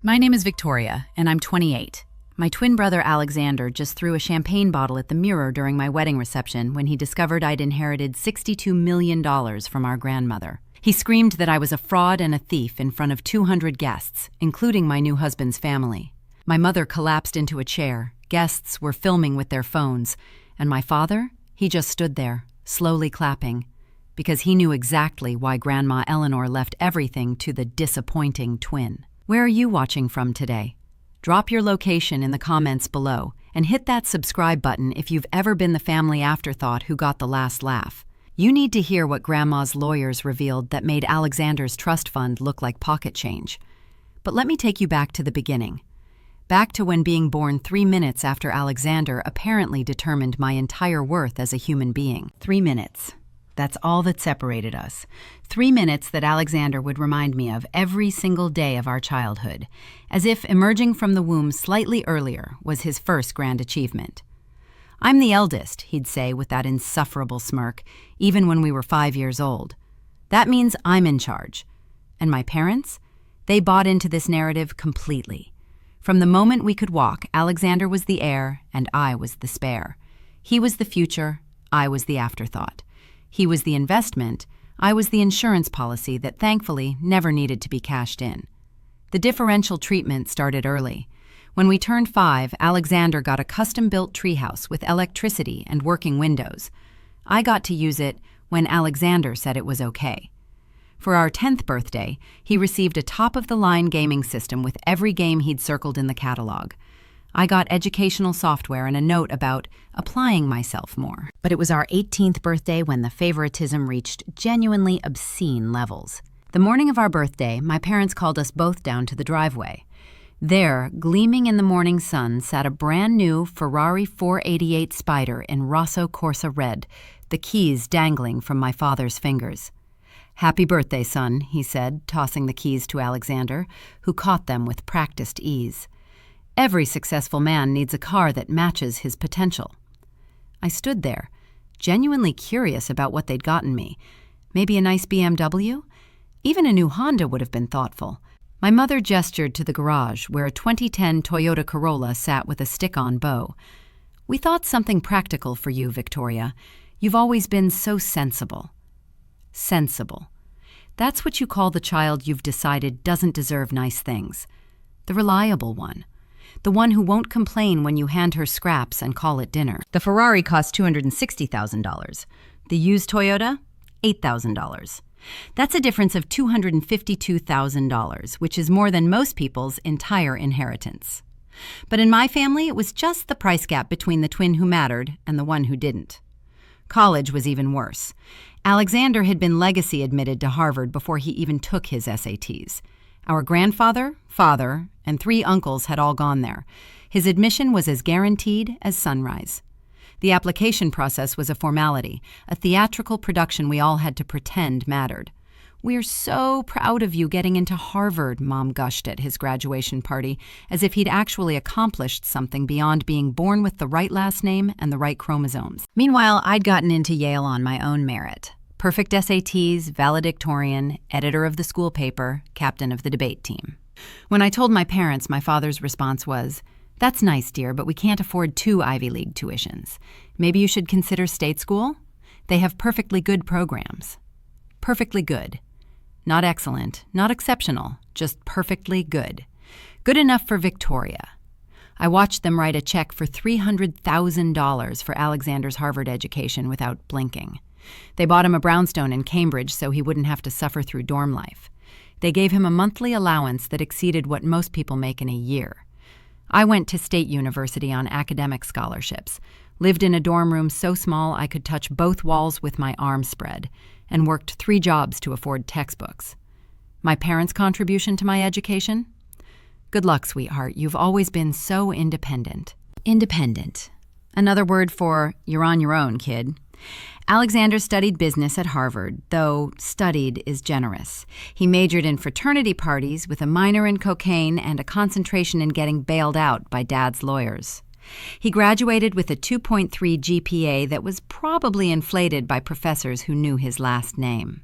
My name is Victoria, and I'm 28. My twin brother Alexander just threw a champagne bottle at the mirror during my wedding reception when he discovered I'd inherited $62 million from our grandmother. He screamed that I was a fraud and a thief in front of 200 guests, including my new husband's family. My mother collapsed into a chair, guests were filming with their phones, and my father, he just stood there, slowly clapping, because he knew exactly why Grandma Eleanor left everything to the disappointing twin. Where are you watching from today? Drop your location in the comments below and hit that subscribe button if you've ever been the family afterthought who got the last laugh. You need to hear what Grandma's lawyers revealed that made Alexander's trust fund look like pocket change. But let me take you back to the beginning. Back to when being born 3 minutes after Alexander apparently determined my entire worth as a human being. 3 minutes. That's all that separated us. 3 minutes that Alexander would remind me of every single day of our childhood, as if emerging from the womb slightly earlier was his first grand achievement. "I'm the eldest," he'd say with that insufferable smirk, even when we were 5 years old. "That means I'm in charge." And my parents? They bought into this narrative completely. From the moment we could walk, Alexander was the heir and I was the spare. He was the future, I was the afterthought. He was the investment, I was the insurance policy that thankfully never needed to be cashed in. The differential treatment started early. When we turned 5, Alexander got a custom-built treehouse with electricity and working windows. I got to use it when Alexander said it was okay. For our 10th birthday, he received a top-of-the-line gaming system with every game he'd circled in the catalog. I got educational software and a note about applying myself more. But it was our 18th birthday when the favoritism reached genuinely obscene levels. The morning of our birthday, my parents called us both down to the driveway. There, gleaming in the morning sun, sat a brand new Ferrari 488 Spider in Rosso Corsa red, the keys dangling from my father's fingers. "Happy birthday, son," he said, tossing the keys to Alexander, who caught them with practiced ease. Every successful man needs a car that matches his potential. I stood there, genuinely curious about what they'd gotten me. Maybe a nice BMW? Even a new Honda would have been thoughtful. My mother gestured to the garage where a 2010 Toyota Corolla sat with a stick-on bow. "We thought something practical for you, Victoria. You've always been so sensible." Sensible. That's what you call the child you've decided doesn't deserve nice things. The reliable one. The one who won't complain when you hand her scraps and call it dinner. The Ferrari cost $260,000. The used Toyota? $8,000. That's a difference of $252,000, which is more than most people's entire inheritance. But in my family, it was just the price gap between the twin who mattered and the one who didn't. College was even worse. Alexander had been legacy admitted to Harvard before he even took his SATs. Our grandfather, father, and 3 uncles had all gone there. His admission was as guaranteed as sunrise. The application process was a formality, a theatrical production we all had to pretend mattered. "We're so proud of you getting into Harvard," Mom gushed at his graduation party, as if he'd actually accomplished something beyond being born with the right last name and the right chromosomes. Meanwhile, I'd gotten into Yale on my own merit. Perfect SATs, valedictorian, editor of the school paper, captain of the debate team. When I told my parents, my father's response was, "That's nice, dear, but we can't afford 2 Ivy League tuitions. Maybe you should consider state school? They have perfectly good programs." Perfectly good. Not excellent, not exceptional, just perfectly good. Good enough for Victoria. I watched them write a check for $300,000 for Alexander's Harvard education without blinking. They bought him a brownstone in Cambridge so he wouldn't have to suffer through dorm life. They gave him a monthly allowance that exceeded what most people make in a year. I went to State University on academic scholarships, lived in a dorm room so small I could touch both walls with my arms spread, and worked 3 jobs to afford textbooks. My parents' contribution to my education? Good luck, sweetheart. You've always been so independent. Independent. Another word for you're on your own, kid. Alexander studied business at Harvard, though studied is generous. He majored in fraternity parties with a minor in cocaine and a concentration in getting bailed out by Dad's lawyers. He graduated with a 2.3 GPA that was probably inflated by professors who knew his last name.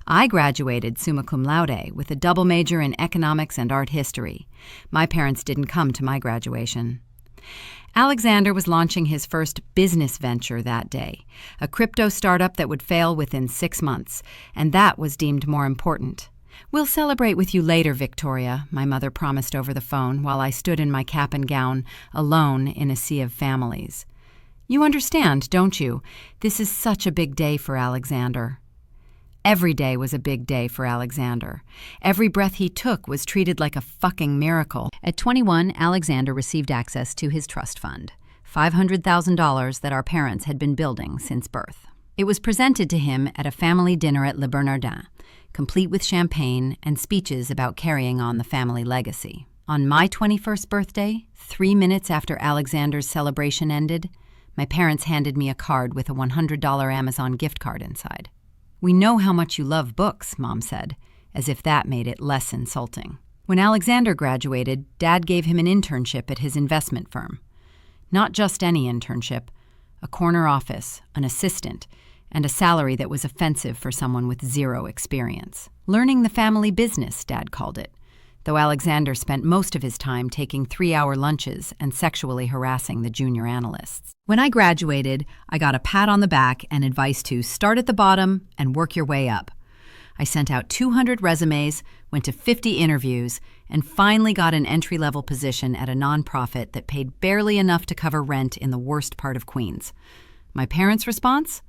I graduated summa cum laude with a double major in economics and art history. My parents didn't come to my graduation. Alexander was launching his first business venture that day, a crypto startup that would fail within 6 months, and that was deemed more important. "We'll celebrate with you later, Victoria," my mother promised over the phone while I stood in my cap and gown, alone in a sea of families. "You understand, don't you? This is such a big day for Alexander." Every day was a big day for Alexander. Every breath he took was treated like a fucking miracle. At 21, Alexander received access to his trust fund, $500,000 that our parents had been building since birth. It was presented to him at a family dinner at Le Bernardin, complete with champagne and speeches about carrying on the family legacy. On my 21st birthday, 3 minutes after Alexander's celebration ended, my parents handed me a card with a $100 Amazon gift card inside. "We know how much you love books," Mom said, as if that made it less insulting. When Alexander graduated, Dad gave him an internship at his investment firm. Not just any internship, a corner office, an assistant, and a salary that was offensive for someone with zero experience. Learning the family business, Dad called it, though Alexander spent most of his time taking 3-hour lunches and sexually harassing the junior analysts. When I graduated, I got a pat on the back and advice to start at the bottom and work your way up. I sent out 200 resumes, went to 50 interviews, and finally got an entry-level position at a nonprofit that paid barely enough to cover rent in the worst part of Queens. My parents' response?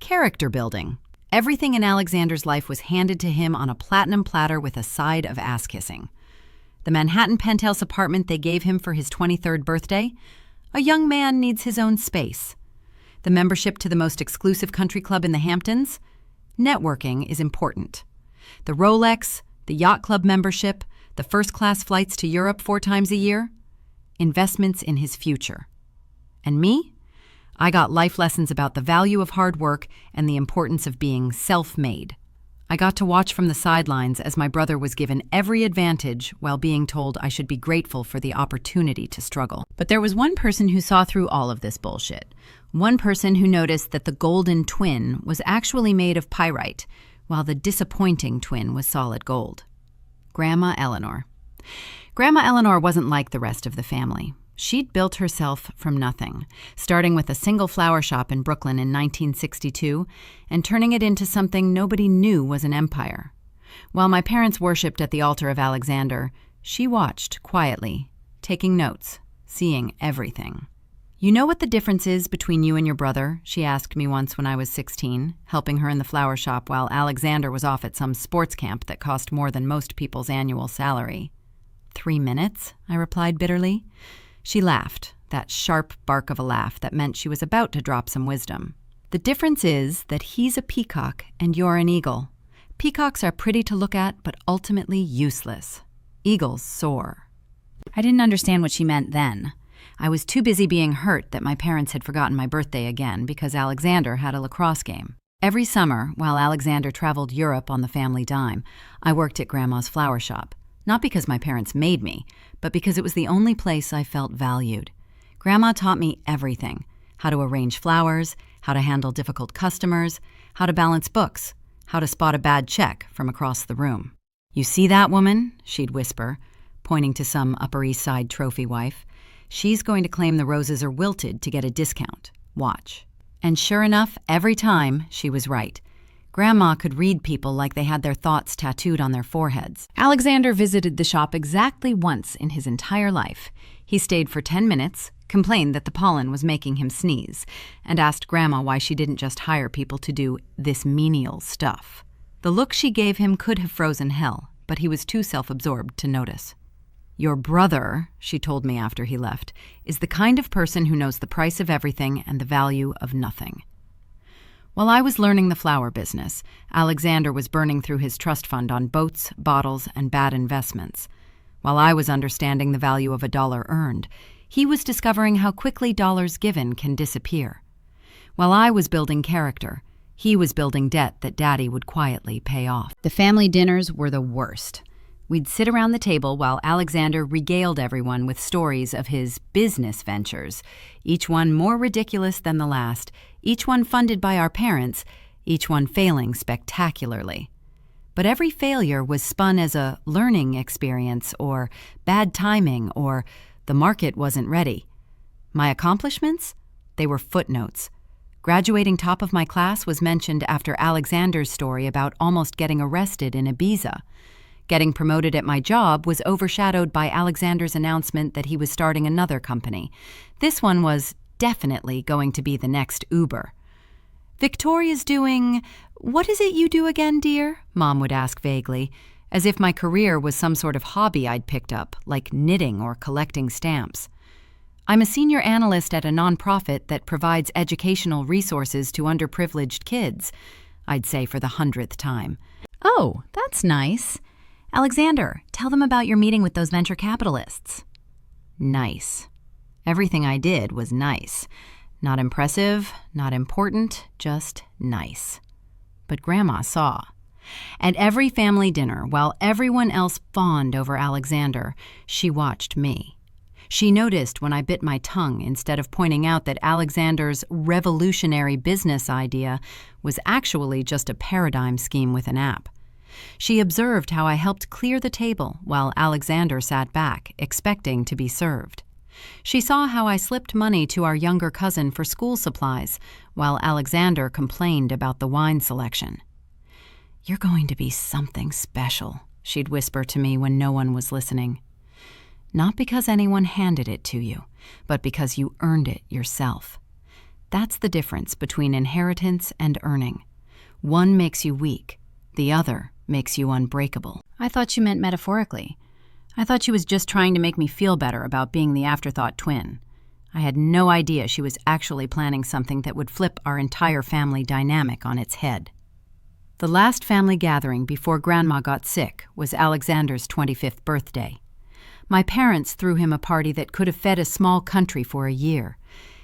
Character building. Everything in Alexander's life was handed to him on a platinum platter with a side of ass-kissing. The Manhattan penthouse apartment they gave him for his 23rd birthday? A young man needs his own space. The membership to the most exclusive country club in the Hamptons? Networking is important. The Rolex, the yacht club membership, the first-class flights to Europe 4 times a year? Investments in his future. And me? I got life lessons about the value of hard work and the importance of being self-made. I got to watch from the sidelines as my brother was given every advantage while being told I should be grateful for the opportunity to struggle. But there was one person who saw through all of this bullshit. One person who noticed that the golden twin was actually made of pyrite, while the disappointing twin was solid gold. Grandma Eleanor. Grandma Eleanor wasn't like the rest of the family. She'd built herself from nothing, starting with a single flower shop in Brooklyn in 1962 and turning it into something nobody knew was an empire. While my parents worshipped at the altar of Alexander, she watched quietly, taking notes, seeing everything. "You know what the difference is between you and your brother?" she asked me once when I was 16, helping her in the flower shop while Alexander was off at some sports camp that cost more than most people's annual salary. 3 minutes, I replied bitterly. She laughed, that sharp bark of a laugh that meant she was about to drop some wisdom. "The difference is that he's a peacock and you're an eagle. Peacocks are pretty to look at, but ultimately useless. Eagles soar." I didn't understand what she meant then. I was too busy being hurt that my parents had forgotten my birthday again because Alexander had a lacrosse game. Every summer, while Alexander traveled Europe on the family dime, I worked at Grandma's flower shop. Not because my parents made me, but because it was the only place I felt valued. Grandma taught me everything: how to arrange flowers, how to handle difficult customers, how to balance books, how to spot a bad check from across the room. "You see that woman?" she'd whisper, pointing to some Upper East Side trophy wife. "She's going to claim the roses are wilted to get a discount. Watch." And sure enough, every time, she was right. Grandma could read people like they had their thoughts tattooed on their foreheads. Alexander visited the shop exactly once in his entire life. He stayed for 10 minutes, complained that the pollen was making him sneeze, and asked Grandma why she didn't just hire people to do this menial stuff. The look she gave him could have frozen hell, but he was too self-absorbed to notice. "Your brother," she told me after he left, "is the kind of person who knows the price of everything and the value of nothing." While I was learning the flower business, Alexander was burning through his trust fund on boats, bottles, and bad investments. While I was understanding the value of a dollar earned, he was discovering how quickly dollars given can disappear. While I was building character, he was building debt that Daddy would quietly pay off. The family dinners were the worst. We'd sit around the table while Alexander regaled everyone with stories of his business ventures, each one more ridiculous than the last, each one funded by our parents, each one failing spectacularly. but every failure was spun as a learning experience or bad timing or the market wasn't ready. My accomplishments? They were footnotes. Graduating top of my class was mentioned after Alexander's story about almost getting arrested in Ibiza. Getting promoted at my job was overshadowed by Alexander's announcement that he was starting another company. This one was definitely going to be the next Uber. Victoria's doing, "What is it you do again, dear?" Mom would ask vaguely, as if my career was some sort of hobby I'd picked up, like knitting or collecting stamps. "I'm a senior analyst at a nonprofit that provides educational resources to underprivileged kids," I'd say for the 100th time. "Oh, that's nice. Alexander, tell them about your meeting with those venture capitalists." Nice. Everything I did was nice. Not impressive, not important, just nice. But Grandma saw. At every family dinner, while everyone else fawned over Alexander, she watched me. She noticed when I bit my tongue instead of pointing out that Alexander's revolutionary business idea was actually just a paradigm scheme with an app. She observed how I helped clear the table while Alexander sat back, expecting to be served. She saw how I slipped money to our younger cousin for school supplies, while Alexander complained about the wine selection. "You're going to be something special," she'd whisper to me when no one was listening. "Not because anyone handed it to you, but because you earned it yourself. That's the difference between inheritance and earning. One makes you weak, the other makes you unbreakable." I thought she meant metaphorically. I thought she was just trying to make me feel better about being the afterthought twin. I had no idea she was actually planning something that would flip our entire family dynamic on its head. The last family gathering before Grandma got sick was Alexander's 25th birthday. My parents threw him a party that could have fed a small country for a year.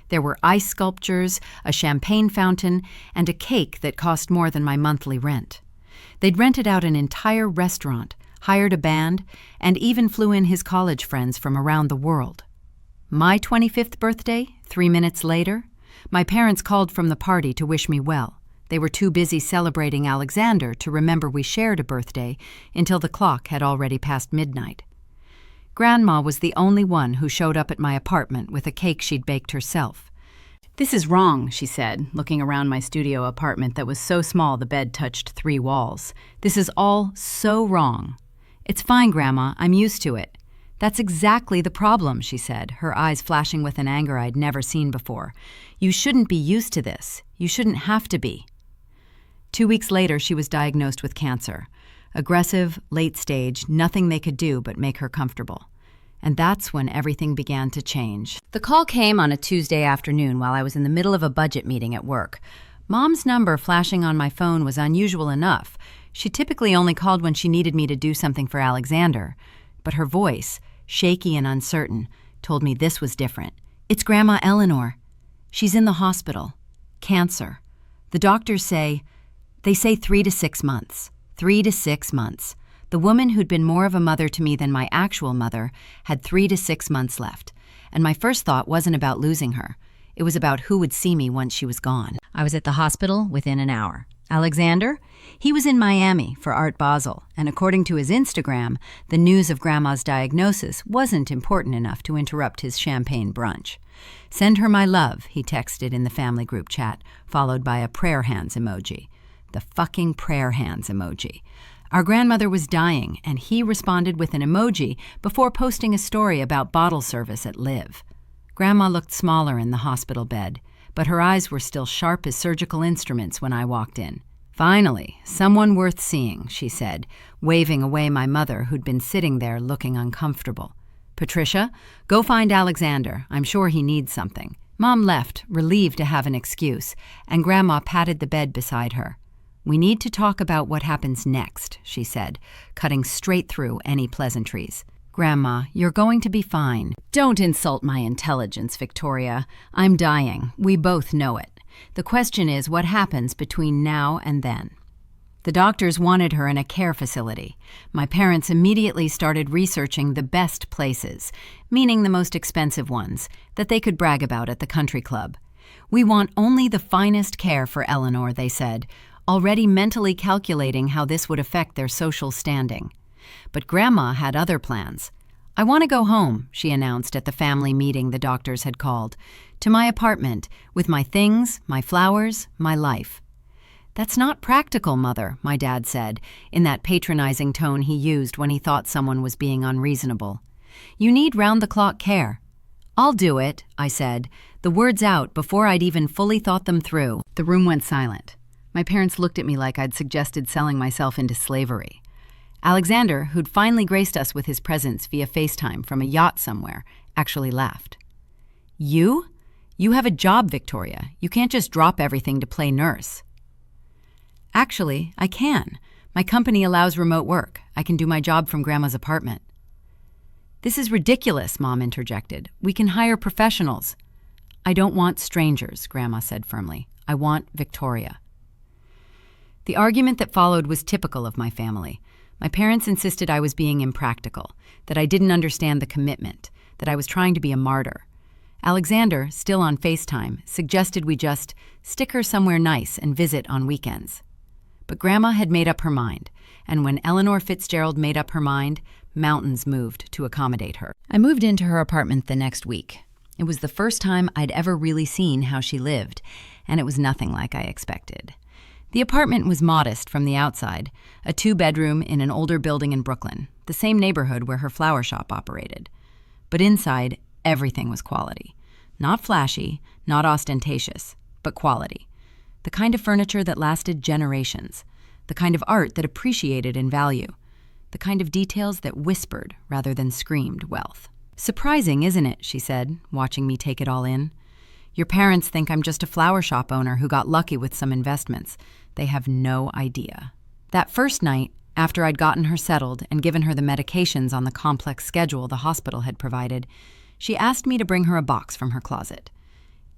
There were ice sculptures, a champagne fountain, and a cake that cost more than my monthly rent. They'd rented out an entire restaurant, hired a band, and even flew in his college friends from around the world. My 25th birthday, 3 minutes later, my parents called from the party to wish me well. They were too busy celebrating Alexander to remember we shared a birthday until the clock had already passed midnight. Grandma was the only one who showed up at my apartment with a cake she'd baked herself. "This is wrong," she said, looking around my studio apartment that was so small the bed touched 3 walls. "This is all so wrong." "It's fine, Grandma. I'm used to it." "That's exactly the problem," she said, her eyes flashing with an anger I'd never seen before. "You shouldn't be used to this. You shouldn't have to be." 2 weeks later, she was diagnosed with cancer. Aggressive, late stage, nothing they could do but make her comfortable. And that's when everything began to change. The call came on a Tuesday afternoon while I was in the middle of a budget meeting at work. Mom's number flashing on my phone was unusual enough. She typically only called when she needed me to do something for Alexander. But her voice, shaky and uncertain, told me this was different. "It's Grandma Eleanor. She's in the hospital. Cancer. The doctors say 3 to 6 months. 3 to 6 months. The woman who'd been more of a mother to me than my actual mother had 3 to 6 months left. And my first thought wasn't about losing her. It was about who would see me once she was gone. I was at the hospital within an hour. Alexander? He was in Miami for Art Basel, and according to his Instagram, the news of Grandma's diagnosis wasn't important enough to interrupt his champagne brunch. "Send her my love," he texted in the family group chat, followed by a prayer hands emoji. The fucking prayer hands emoji. Our grandmother was dying, and he responded with an emoji before posting a story about bottle service at Liv. Grandma looked smaller in the hospital bed, but her eyes were still sharp as surgical instruments when I walked in. "Finally, someone worth seeing," she said, waving away my mother who'd been sitting there looking uncomfortable. "Patricia, go find Alexander. I'm sure he needs something." Mom left, relieved to have an excuse, and Grandma patted the bed beside her. "We need to talk about what happens next," she said, cutting straight through any pleasantries. "Grandma, you're going to be fine. Don't insult my intelligence, Victoria. I'm dying. We both know it. The question is what happens between now and then." The doctors wanted her in a care facility. My parents immediately started researching the best places, meaning the most expensive ones, that they could brag about at the country club. "We want only the finest care for Eleanor," they said. already mentally calculating how this would affect their social standing. But Grandma had other plans. "I want to go home," she announced at the family meeting the doctors had called, "to my apartment, with my things, my flowers, my life." "That's not practical, Mother," my dad said, in that patronizing tone he used when he thought someone was being unreasonable. "You need round-the-clock care." "I'll do it," I said, the words out before I'd even fully thought them through. The room went silent. My parents looked at me like I'd suggested selling myself into slavery. Alexander, who'd finally graced us with his presence via FaceTime from a yacht somewhere, actually laughed. "You? You have a job, Victoria. You can't just drop everything to play nurse." "Actually, I can. My company allows remote work. I can do my job from Grandma's apartment." "This is ridiculous," Mom interjected. "We can hire professionals." "I don't want strangers," Grandma said firmly. "I want Victoria." The argument that followed was typical of my family. My parents insisted I was being impractical, that I didn't understand the commitment, that I was trying to be a martyr. Alexander, still on FaceTime, suggested we just stick her somewhere nice and visit on weekends. But Grandma had made up her mind, and when Eleanor Fitzgerald made up her mind, mountains moved to accommodate her. I moved into her apartment the next week. It was the first time I'd ever really seen how she lived, and it was nothing like I expected. The apartment was modest from the outside, a 2-bedroom in an older building in Brooklyn, the same neighborhood where her flower shop operated. But inside, everything was quality. Not flashy, not ostentatious, but quality. The kind of furniture that lasted generations, the kind of art that appreciated in value, the kind of details that whispered rather than screamed wealth. "Surprising, isn't it?" she said, watching me take it all in. "Your parents think I'm just a flower shop owner who got lucky with some investments. They have no idea." That first night, after I'd gotten her settled and given her the medications on the complex schedule the hospital had provided, she asked me to bring her a box from her closet.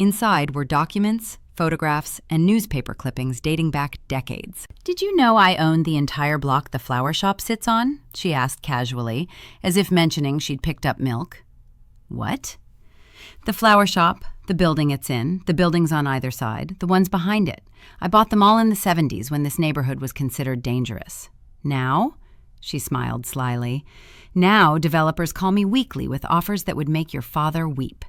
Inside were documents, photographs, and newspaper clippings dating back decades. "Did you know I own the entire block the flower shop sits on?" she asked casually, as if mentioning she'd picked up milk. "What?" "The flower shop, the building it's in, the buildings on either side, the ones behind it. I bought them all in the 70s when this neighborhood was considered dangerous. Now?" She smiled slyly. "Now developers call me weekly with offers that would make your father weep."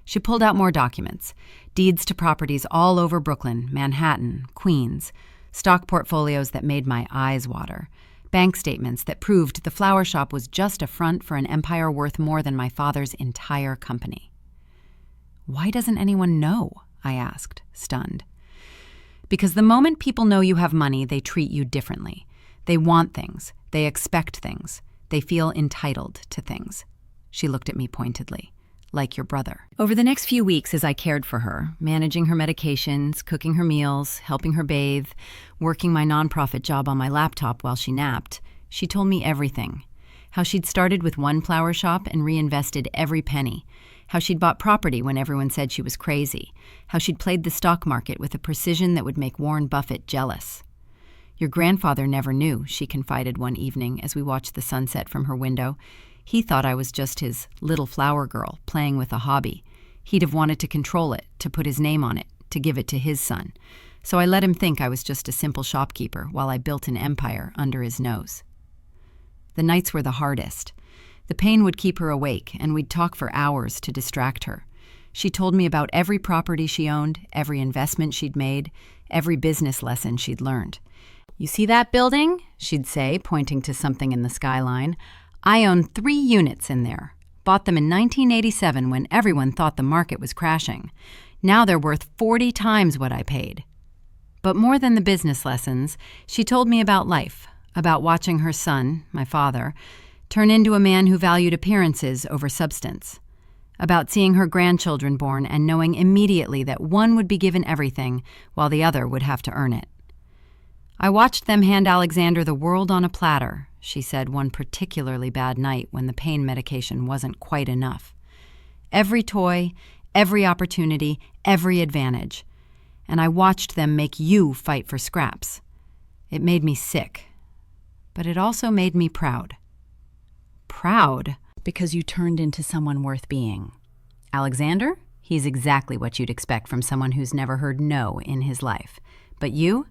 She pulled out more documents, deeds to properties all over Brooklyn, Manhattan, Queens, stock portfolios that made my eyes water, bank statements that proved the flower shop was just a front for an empire worth more than my father's entire company. "Why doesn't anyone know?" I asked, stunned. "Because the moment people know you have money, they treat you differently. They want things. They expect things. They feel entitled to things." She looked at me pointedly. "Like your brother." Over the next few weeks as I cared for her, managing her medications, cooking her meals, helping her bathe, working my nonprofit job on my laptop while she napped, she told me everything. How she'd started with one flower shop and reinvested every penny. How she'd bought property when everyone said she was crazy. How she'd played the stock market with a precision that would make Warren Buffett jealous. "Your grandfather never knew," she confided one evening as we watched the sunset from her window. "He thought I was just his little flower girl playing with a hobby. He'd have wanted to control it, to put his name on it, to give it to his son. So I let him think I was just a simple shopkeeper while I built an empire under his nose." The nights were the hardest. The pain would keep her awake, and we'd talk for hours to distract her. She told me about every property she owned, every investment she'd made, every business lesson she'd learned. "You see that building?" she'd say, pointing to something in the skyline. "I own 3 units in there. Bought them in 1987 when everyone thought the market was crashing. Now they're worth 40 times what I paid." But more than the business lessons, she told me about life, about watching her son, my father, turn into a man who valued appearances over substance, about seeing her grandchildren born and knowing immediately that one would be given everything while the other would have to earn it. "I watched them hand Alexander the world on a platter," she said one particularly bad night when the pain medication wasn't quite enough. "Every toy, every opportunity, every advantage. And I watched them make you fight for scraps. It made me sick. But it also made me proud." "Proud? Because you turned into someone worth being." "Alexander? He's exactly what you'd expect from someone who's never heard no in his life. But you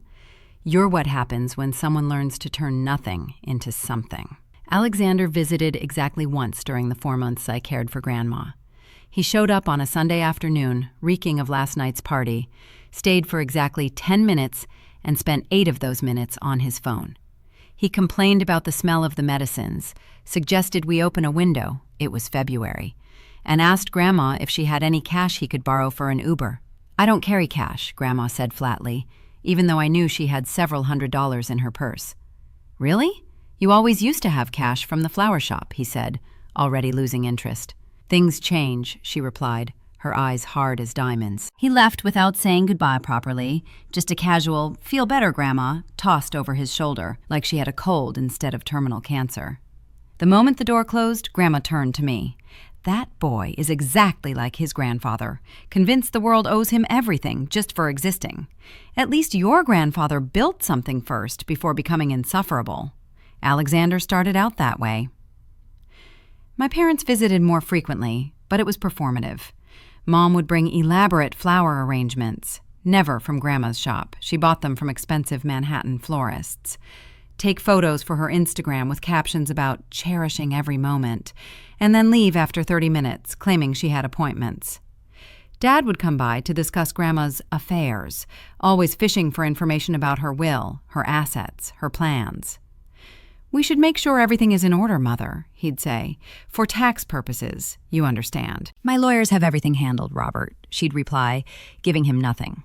You're what happens when someone learns to turn nothing into something. Alexander visited exactly once during the 4 months I cared for Grandma. He showed up on a Sunday afternoon, reeking of last night's party, stayed for exactly 10 minutes, and spent 8 of those minutes on his phone. He complained about the smell of the medicines, suggested we open a window — it was February — and asked Grandma if she had any cash he could borrow for an Uber. "I don't carry cash," Grandma said flatly, even though I knew she had several $100s in her purse. "Really? You always used to have cash from the flower shop," he said, already losing interest. "Things change," she replied, her eyes hard as diamonds. He left without saying goodbye properly, just a casual, "Feel better, Grandma," tossed over his shoulder, like she had a cold instead of terminal cancer. The moment the door closed, Grandma turned to me. "That boy is exactly like his grandfather, convinced the world owes him everything just for existing. At least your grandfather built something first before becoming insufferable. Alexander started out that way." My parents visited more frequently, but it was performative. Mom would bring elaborate flower arrangements, never from Grandma's shop. She bought them from expensive Manhattan florists. Take photos for her Instagram with captions about cherishing every moment, and then leave after 30 minutes, claiming she had appointments. Dad would come by to discuss Grandma's affairs, always fishing for information about her will, her assets, her plans. "We should make sure everything is in order, Mother," he'd say. "For tax purposes, you understand." "My lawyers have everything handled, Robert," she'd reply, giving him nothing.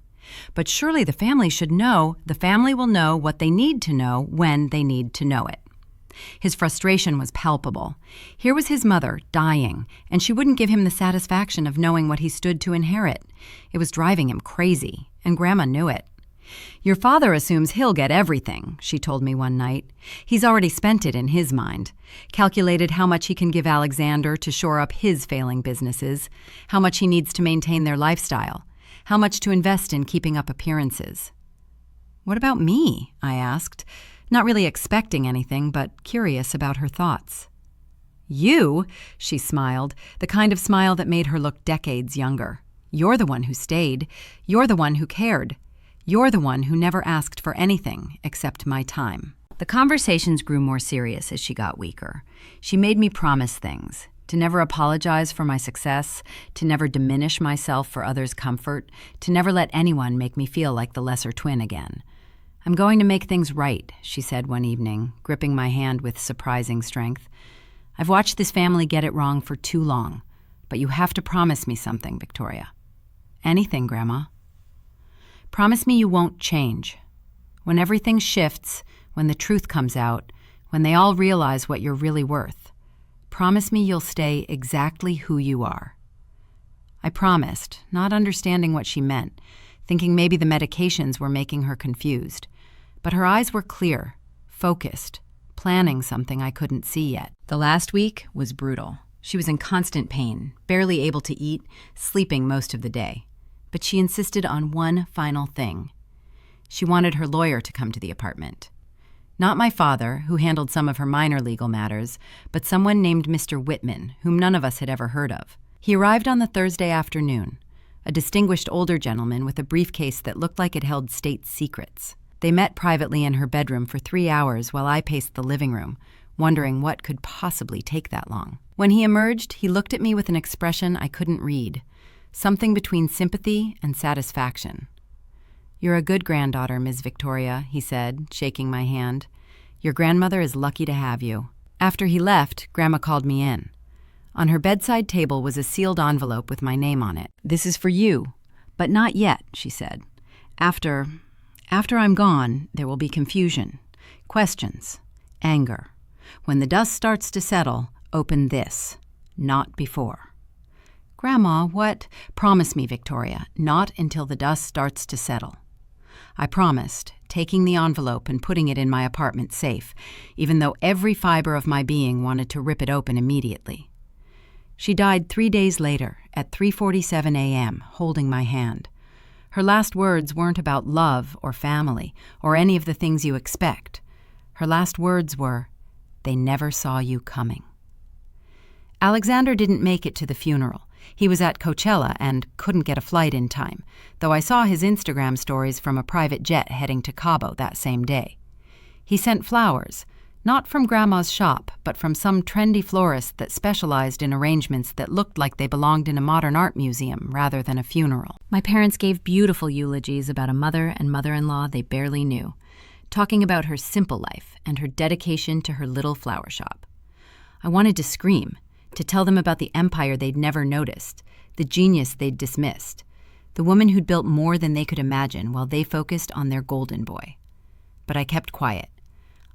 "But surely the family should know. The family will know what they need to know when they need to know it." His frustration was palpable. Here was his mother, dying, and she wouldn't give him the satisfaction of knowing what he stood to inherit. It was driving him crazy, and Grandma knew it. "Your father assumes he'll get everything," she told me one night. "He's already spent it in his mind. Calculated how much he can give Alexander to shore up his failing businesses, how much he needs to maintain their lifestyle, how much to invest in keeping up appearances." "What about me?" I asked, not really expecting anything, but curious about her thoughts. "You?" she smiled, the kind of smile that made her look decades younger. "You're the one who stayed. You're the one who cared. You're the one who never asked for anything except my time." The conversations grew more serious as she got weaker. She made me promise things: to never apologize for my success, to never diminish myself for others' comfort, to never let anyone make me feel like the lesser twin again. "I'm going to make things right," she said one evening, gripping my hand with surprising strength. "I've watched this family get it wrong for too long, but you have to promise me something, Victoria." "Anything, Grandma." "Promise me you won't change. When everything shifts, when the truth comes out, when they all realize what you're really worth, promise me you'll stay exactly who you are." I promised, not understanding what she meant, thinking maybe the medications were making her confused. But her eyes were clear, focused, planning something I couldn't see yet. The last week was brutal. She was in constant pain, barely able to eat, sleeping most of the day. But she insisted on one final thing. She wanted her lawyer to come to the apartment. Not my father, who handled some of her minor legal matters, but someone named Mr. Whitman, whom none of us had ever heard of. He arrived on the Thursday afternoon, a distinguished older gentleman with a briefcase that looked like it held state secrets. They met privately in her bedroom for 3 hours while I paced the living room, wondering what could possibly take that long. When he emerged, he looked at me with an expression I couldn't read. Something between sympathy and satisfaction. "You're a good granddaughter, Ms. Victoria," he said, shaking my hand. "Your grandmother is lucky to have you." After he left, Grandma called me in. On her bedside table was a sealed envelope with my name on it. "This is for you, but not yet," she said. After I'm gone, there will be confusion, questions, anger. When the dust starts to settle, open this, not before." "Grandma, what?" "Promise me, Victoria, not until the dust starts to settle." I promised, taking the envelope and putting it in my apartment safe, even though every fiber of my being wanted to rip it open immediately. She died 3 days later, at 3:47 a.m., holding my hand. Her last words weren't about love or family or any of the things you expect. Her last words were, "They never saw you coming." Alexander didn't make it to the funeral. He was at Coachella and couldn't get a flight in time, though I saw his Instagram stories from a private jet heading to Cabo that same day. He sent flowers, not from Grandma's shop, but from some trendy florist that specialized in arrangements that looked like they belonged in a modern art museum rather than a funeral. My parents gave beautiful eulogies about a mother and mother-in-law they barely knew, talking about her simple life and her dedication to her little flower shop. I wanted to scream, to tell them about the empire they'd never noticed, the genius they'd dismissed, the woman who'd built more than they could imagine while they focused on their golden boy. But I kept quiet.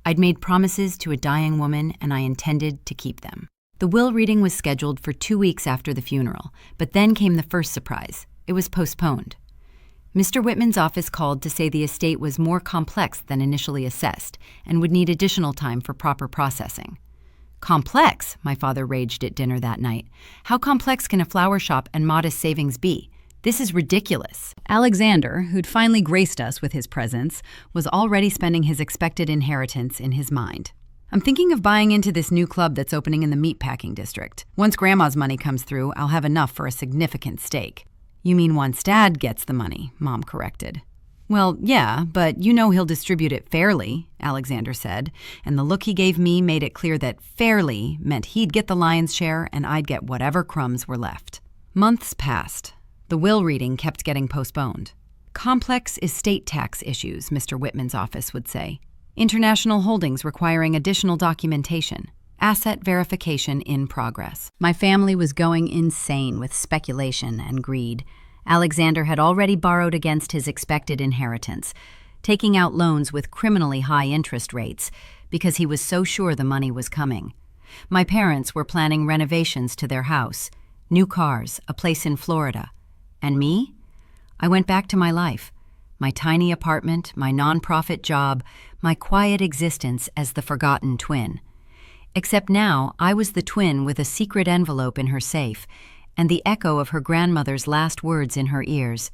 I'd made promises to a dying woman, and I intended to keep them. The will reading was scheduled for 2 weeks after the funeral, but then came the first surprise. It was postponed. Mr. Whitman's office called to say the estate was more complex than initially assessed and would need additional time for proper processing. Complex, my father raged at dinner that night. How complex can a flower shop and modest savings be? This is ridiculous. Alexander, who'd finally graced us with his presence, was already spending his expected inheritance in his mind. I'm thinking of buying into this new club that's opening in the meatpacking district. Once Grandma's money comes through, I'll have enough for a significant stake. You mean once Dad gets the money, Mom corrected. Well, yeah, but you know he'll distribute it fairly, Alexander said, and the look he gave me made it clear that fairly meant he'd get the lion's share and I'd get whatever crumbs were left. Months passed. The will reading kept getting postponed. Complex estate tax issues, Mr. Whitman's office would say. International holdings requiring additional documentation. Asset verification in progress. My family was going insane with speculation and greed. Alexander had already borrowed against his expected inheritance, taking out loans with criminally high interest rates because he was so sure the money was coming. My parents were planning renovations to their house, new cars, a place in Florida. And me? I went back to my life, my tiny apartment, my nonprofit job, my quiet existence as the forgotten twin. Except now, I was the twin with a secret envelope in her safe and the echo of her grandmother's last words in her ears.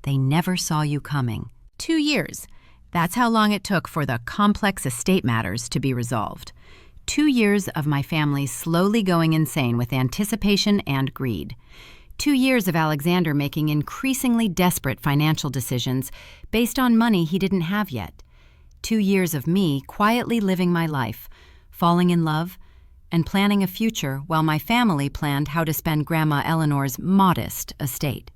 They never saw you coming. 2 years. That's how long it took for the complex estate matters to be resolved. 2 years of my family slowly going insane with anticipation and greed. 2 years of Alexander making increasingly desperate financial decisions based on money he didn't have yet. 2 years of me quietly living my life, falling in love, and planning a future while my family planned how to spend Grandma Eleanor's modest estate.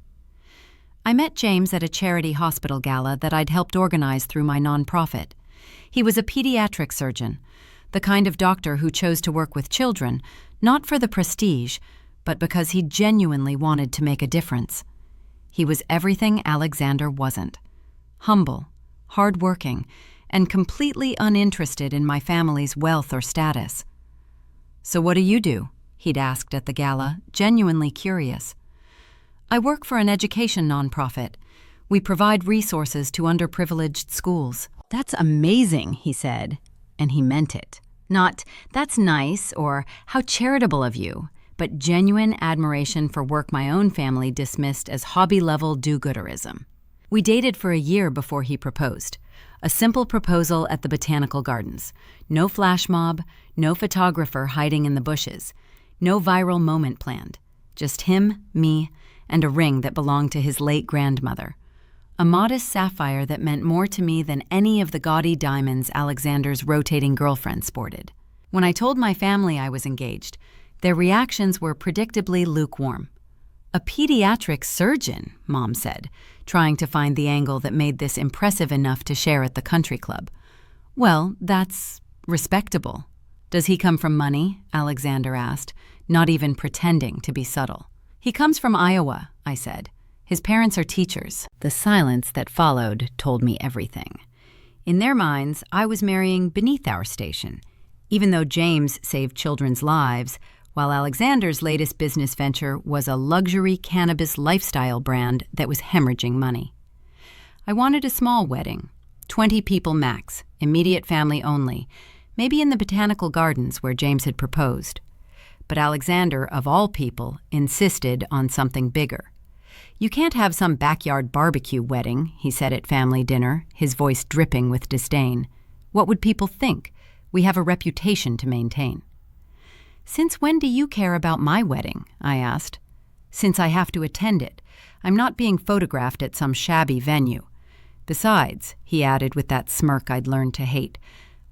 I met James at a charity hospital gala that I'd helped organize through my nonprofit. He was a pediatric surgeon, the kind of doctor who chose to work with children, not for the prestige, but because he genuinely wanted to make a difference. He was everything Alexander wasn't. Humble, hard-working, and completely uninterested in my family's wealth or status. "So what do you do?" he'd asked at the gala, genuinely curious. "I work for an education nonprofit. We provide resources to underprivileged schools." "That's amazing," he said, and he meant it. Not, "That's nice," or "How charitable of you," but genuine admiration for work my own family dismissed as hobby-level do-gooderism. We dated for a year before he proposed. A simple proposal at the Botanical Gardens. No flash mob, no photographer hiding in the bushes, no viral moment planned. Just him, me, and a ring that belonged to his late grandmother. A modest sapphire that meant more to me than any of the gaudy diamonds Alexander's rotating girlfriend sported. When I told my family I was engaged, their reactions were predictably lukewarm. "A pediatric surgeon," Mom said, trying to find the angle that made this impressive enough to share at the country club. "Well, that's respectable." "Does he come from money?" Alexander asked, not even pretending to be subtle. "He comes from Iowa," I said. "His parents are teachers." The silence that followed told me everything. In their minds, I was marrying beneath our station, even though James saved children's lives, while Alexander's latest business venture was a luxury cannabis lifestyle brand that was hemorrhaging money. I wanted a small wedding, 20 people max, immediate family only, maybe in the Botanical Gardens where James had proposed. But Alexander, of all people, insisted on something bigger. "You can't have some backyard barbecue wedding," he said at family dinner, his voice dripping with disdain. "What would people think? We have a reputation to maintain." "Since when do you care about my wedding?" I asked. since I have to attend it. I'm not being photographed at some shabby venue. Besides, he added with that smirk I'd learned to hate,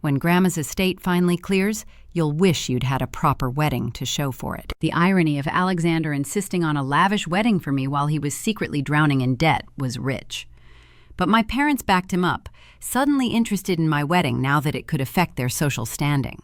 when Grandma's estate finally clears, you'll wish you'd had a proper wedding to show for it. The irony of Alexander insisting on a lavish wedding for me while he was secretly drowning in debt was rich. But my parents backed him up, suddenly interested in my wedding now that it could affect their social standing.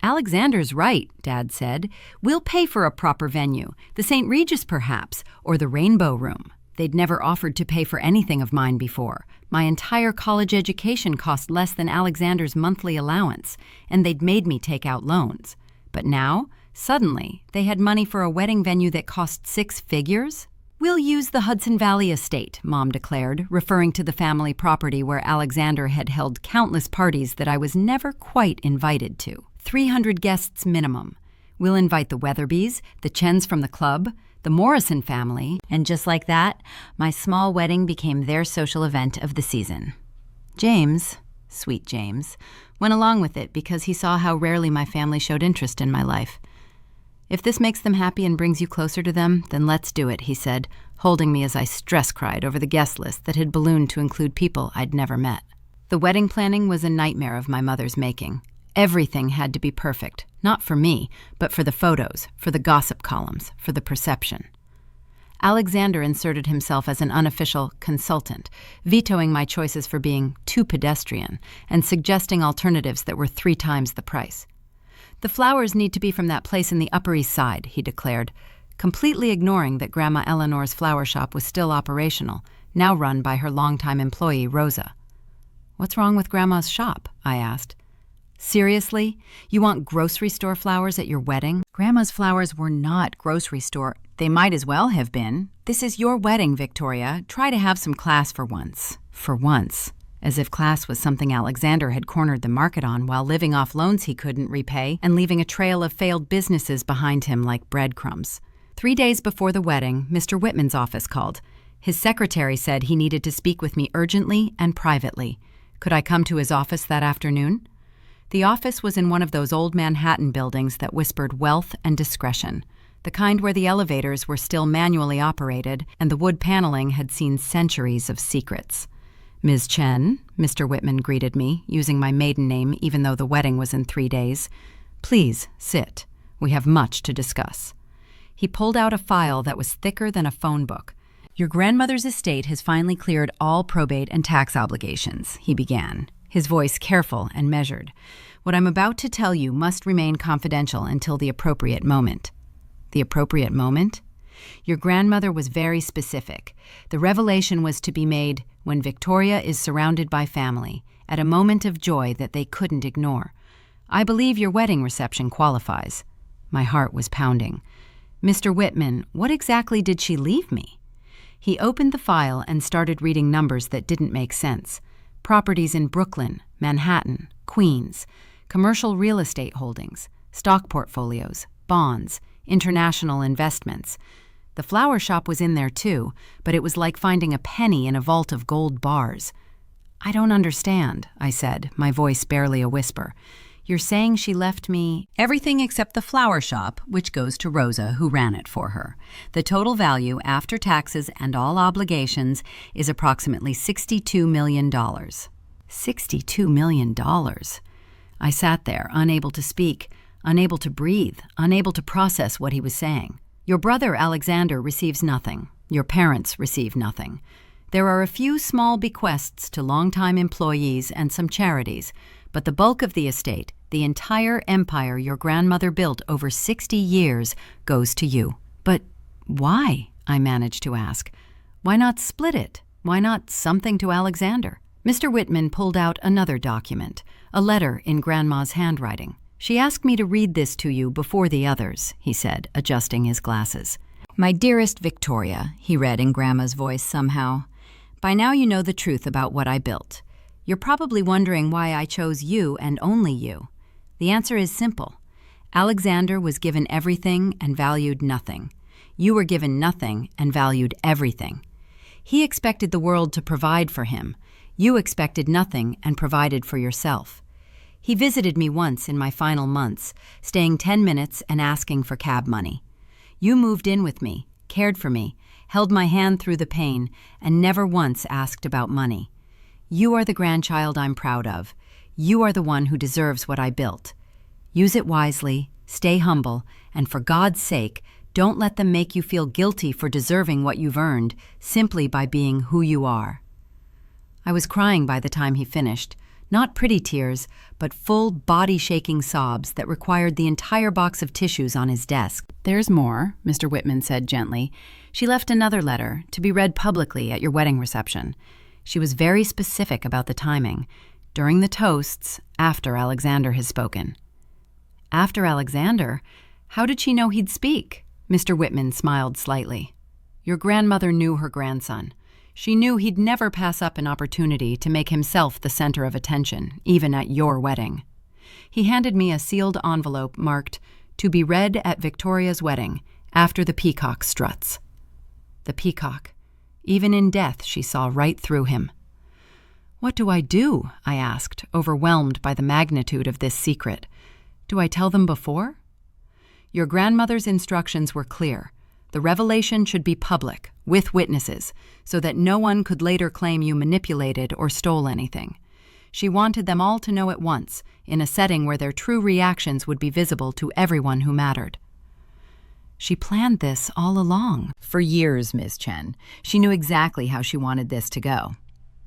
Alexander's right, Dad said. We'll pay for a proper venue, the St. Regis perhaps, or the Rainbow Room. They'd never offered to pay for anything of mine before. My entire college education cost less than Alexander's monthly allowance, and they'd made me take out loans. But now, suddenly, they had money for a wedding venue that cost 6 figures? We'll use the Hudson Valley estate, Mom declared, referring to the family property where Alexander had held countless parties that I was never quite invited to. 300 guests minimum. We'll invite the Weatherbys, the Chens from the club, the Morrison family, and just like that, my small wedding became their social event of the season. James, sweet James, went along with it because he saw how rarely my family showed interest in my life. If this makes them happy and brings you closer to them, then let's do it, he said, holding me as I stress-cried over the guest list that had ballooned to include people I'd never met. The wedding planning was a nightmare of my mother's making. Everything had to be perfect, not for me, but for the photos, for the gossip columns, for the perception. Alexander inserted himself as an unofficial consultant, vetoing my choices for being too pedestrian and suggesting alternatives that were 3 times the price. The flowers need to be from that place in the Upper East Side, he declared, completely ignoring that Grandma Eleanor's flower shop was still operational, now run by her longtime employee, Rosa. What's wrong with Grandma's shop? I asked. Seriously? You want grocery store flowers at your wedding? Grandma's flowers were not grocery store. They might as well have been. This is your wedding, Victoria. Try to have some class for once. For once. As if class was something Alexander had cornered the market on while living off loans he couldn't repay and leaving a trail of failed businesses behind him like breadcrumbs. 3 days before the wedding, Mr. Whitman's office called. His secretary said he needed to speak with me urgently and privately. Could I come to his office that afternoon? The office was in one of those old Manhattan buildings that whispered wealth and discretion, the kind where the elevators were still manually operated and the wood paneling had seen centuries of secrets. Ms. Chen, Mr. Whitman greeted me, using my maiden name even though the wedding was in 3 days. Please, sit. We have much to discuss. He pulled out a file that was thicker than a phone book. Your grandmother's estate has finally cleared all probate and tax obligations, he began, his voice careful and measured. What I'm about to tell you must remain confidential until the appropriate moment. The appropriate moment? Your grandmother was very specific. The revelation was to be made when Victoria is surrounded by family, at a moment of joy that they couldn't ignore. I believe your wedding reception qualifies. My heart was pounding. Mr. Whitman, what exactly did she leave me? He opened the file and started reading numbers that didn't make sense. Properties in Brooklyn, Manhattan, Queens, commercial real estate holdings, stock portfolios, bonds, international investments. The flower shop was in there too, but it was like finding a penny in a vault of gold bars. I don't understand, I said, my voice barely a whisper. You're saying she left me everything except the flower shop, which goes to Rosa, who ran it for her. The total value after taxes and all obligations is approximately $62 million. $62 million. I sat there, unable to speak, unable to breathe, unable to process what he was saying. Your brother Alexander receives nothing. Your parents receive nothing. There are a few small bequests to longtime employees and some charities, but the bulk of the estate, the entire empire your grandmother built over 60 years, goes to you. But why? I managed to ask. Why not split it? Why not something to Alexander? Mr. Whitman pulled out another document, a letter in Grandma's handwriting. She asked me to read this to you before the others, he said, adjusting his glasses. My dearest Victoria, he read in Grandma's voice somehow. By now you know the truth about what I built. You're probably wondering why I chose you and only you. The answer is simple. Alexander was given everything and valued nothing. You were given nothing and valued everything. He expected the world to provide for him. You expected nothing and provided for yourself. He visited me once in my final months, staying 10 minutes and asking for cab money. You moved in with me, cared for me, held my hand through the pain, and never once asked about money. You are the grandchild I'm proud of. You are the one who deserves what I built. Use it wisely, stay humble, and for God's sake, don't let them make you feel guilty for deserving what you've earned simply by being who you are." I was crying by the time he finished, not pretty tears, but full body-shaking sobs that required the entire box of tissues on his desk. "There's more," Mr. Whitman said gently. "She left another letter to be read publicly at your wedding reception. She was very specific about the timing, during the toasts, after Alexander has spoken." "After Alexander? How did she know he'd speak?" Mr. Whitman smiled slightly. "Your grandmother knew her grandson. She knew he'd never pass up an opportunity to make himself the center of attention, even at your wedding." He handed me a sealed envelope marked, "To be read at Victoria's wedding, after the peacock struts." The peacock. Even in death, she saw right through him. "What do I do?" I asked, overwhelmed by the magnitude of this secret. "Do I tell them before?" "Your grandmother's instructions were clear. The revelation should be public, with witnesses, so that no one could later claim you manipulated or stole anything. She wanted them all to know at once, in a setting where their true reactions would be visible to everyone who mattered." "She planned this all along." "For years, Ms. Chen. She knew exactly how she wanted this to go."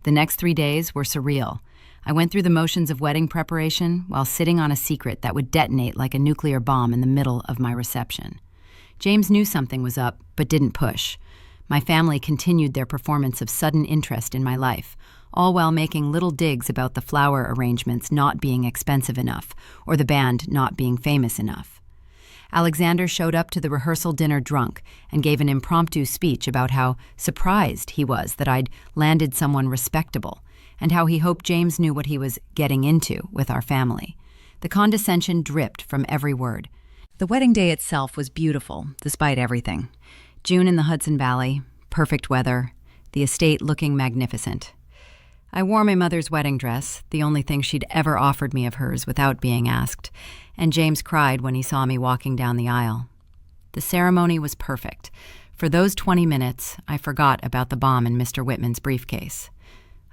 The next 3 days were surreal. I went through the motions of wedding preparation while sitting on a secret that would detonate like a nuclear bomb in the middle of my reception. James knew something was up, but didn't push. My family continued their performance of sudden interest in my life, all while making little digs about the flower arrangements not being expensive enough, or the band not being famous enough. Alexander showed up to the rehearsal dinner drunk and gave an impromptu speech about how surprised he was that I'd landed someone respectable, and how he hoped James knew what he was getting into with our family. The condescension dripped from every word. The wedding day itself was beautiful, despite everything. June in the Hudson Valley, perfect weather, the estate looking magnificent. I wore my mother's wedding dress, the only thing she'd ever offered me of hers without being asked, and James cried when he saw me walking down the aisle. The ceremony was perfect. For those 20 minutes, I forgot about the bomb in Mr. Whitman's briefcase.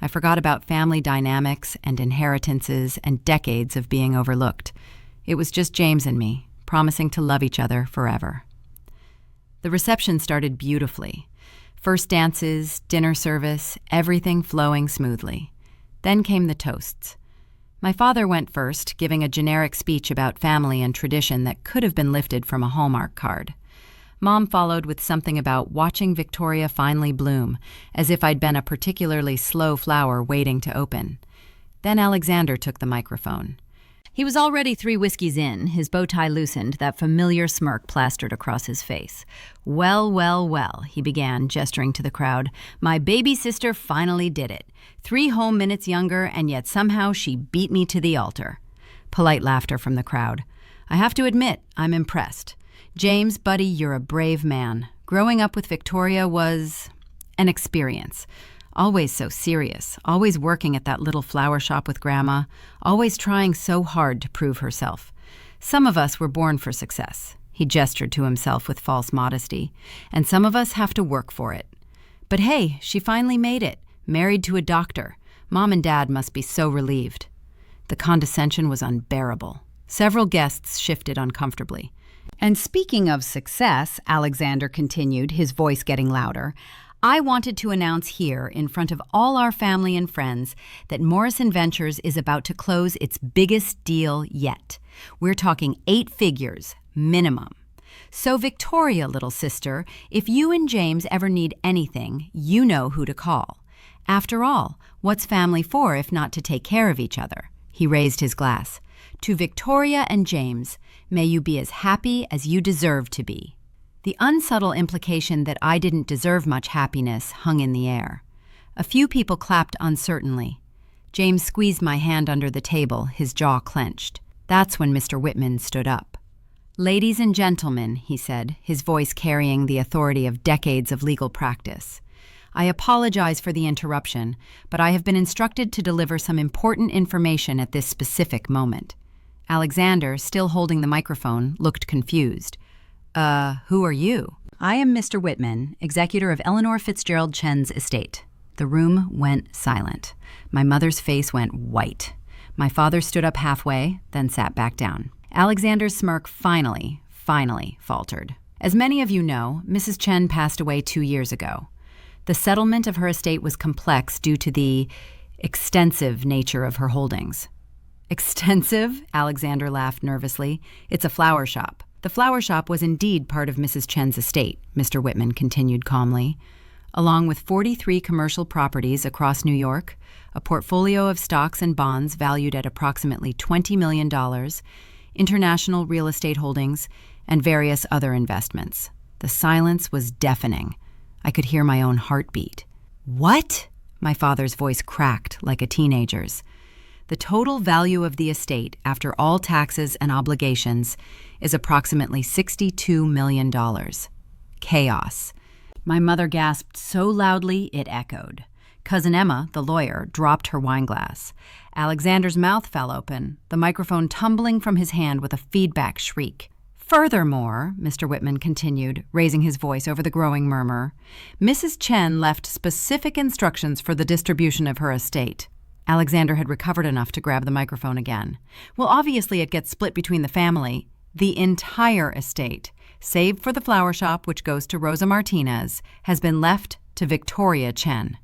I forgot about family dynamics and inheritances and decades of being overlooked. It was just James and me, promising to love each other forever. The reception started beautifully. First dances, dinner service, everything flowing smoothly. Then came the toasts. My father went first, giving a generic speech about family and tradition that could have been lifted from a Hallmark card. Mom followed with something about watching Victoria finally bloom, as if I'd been a particularly slow flower waiting to open. Then Alexander took the microphone. He was already 3 whiskeys in, his bow tie loosened, that familiar smirk plastered across his face. "Well, well, well," he began, gesturing to the crowd. "My baby sister finally did it. 3 whole minutes younger, and yet somehow she beat me to the altar." Polite laughter from the crowd. "I have to admit, I'm impressed. James, buddy, you're a brave man. Growing up with Victoria was an experience. Always so serious, always working at that little flower shop with Grandma, always trying so hard to prove herself. Some of us were born for success," he gestured to himself with false modesty, "and some of us have to work for it. But hey, she finally made it, married to a doctor. Mom and Dad must be so relieved." The condescension was unbearable. Several guests shifted uncomfortably. "And speaking of success," Alexander continued, his voice getting louder, "I wanted to announce here, in front of all our family and friends, that Morrison Ventures is about to close its biggest deal yet. We're talking 8 figures, minimum. So Victoria, little sister, if you and James ever need anything, you know who to call. After all, what's family for if not to take care of each other?" He raised his glass. "To Victoria and James, may you be as happy as you deserve to be." The unsubtle implication that I didn't deserve much happiness hung in the air. A few people clapped uncertainly. James squeezed my hand under the table, his jaw clenched. That's when Mr. Whitman stood up. "Ladies and gentlemen," he said, his voice carrying the authority of decades of legal practice. "I apologize for the interruption, but I have been instructed to deliver some important information at this specific moment." Alexander, still holding the microphone, looked confused. Who are you?" I am Mr. Whitman, executor of Eleanor Fitzgerald Chen's estate. The room went silent. My mother's face went white. My father stood up halfway, then sat back down. Alexander's smirk finally faltered. As many of you know, Mrs. Chen passed away 2 years ago. The settlement of her estate was complex due to the extensive nature of her holdings. Extensive? Alexander laughed nervously. It's a flower shop. The flower shop was indeed part of Mrs. Chen's estate, Mr. Whitman continued calmly. Along with 43 commercial properties across New York, a portfolio of stocks and bonds valued at approximately $20 million, international real estate holdings, and various other investments. The silence was deafening. I could hear my own heartbeat. What? My father's voice cracked like a teenager's. The total value of the estate, after all taxes and obligations, is approximately $62 million. Chaos. My mother gasped so loudly it echoed. Cousin Emma, the lawyer, dropped her wineglass. Alexander's mouth fell open, the microphone tumbling from his hand with a feedback shriek. Furthermore, Mr. Whitman continued, raising his voice over the growing murmur, Mrs. Chen left specific instructions for the distribution of her estate. Alexander had recovered enough to grab the microphone again. Well, obviously it gets split between the family. The entire estate, save for the flower shop, which goes to Rosa Martinez, has been left to Victoria Chen.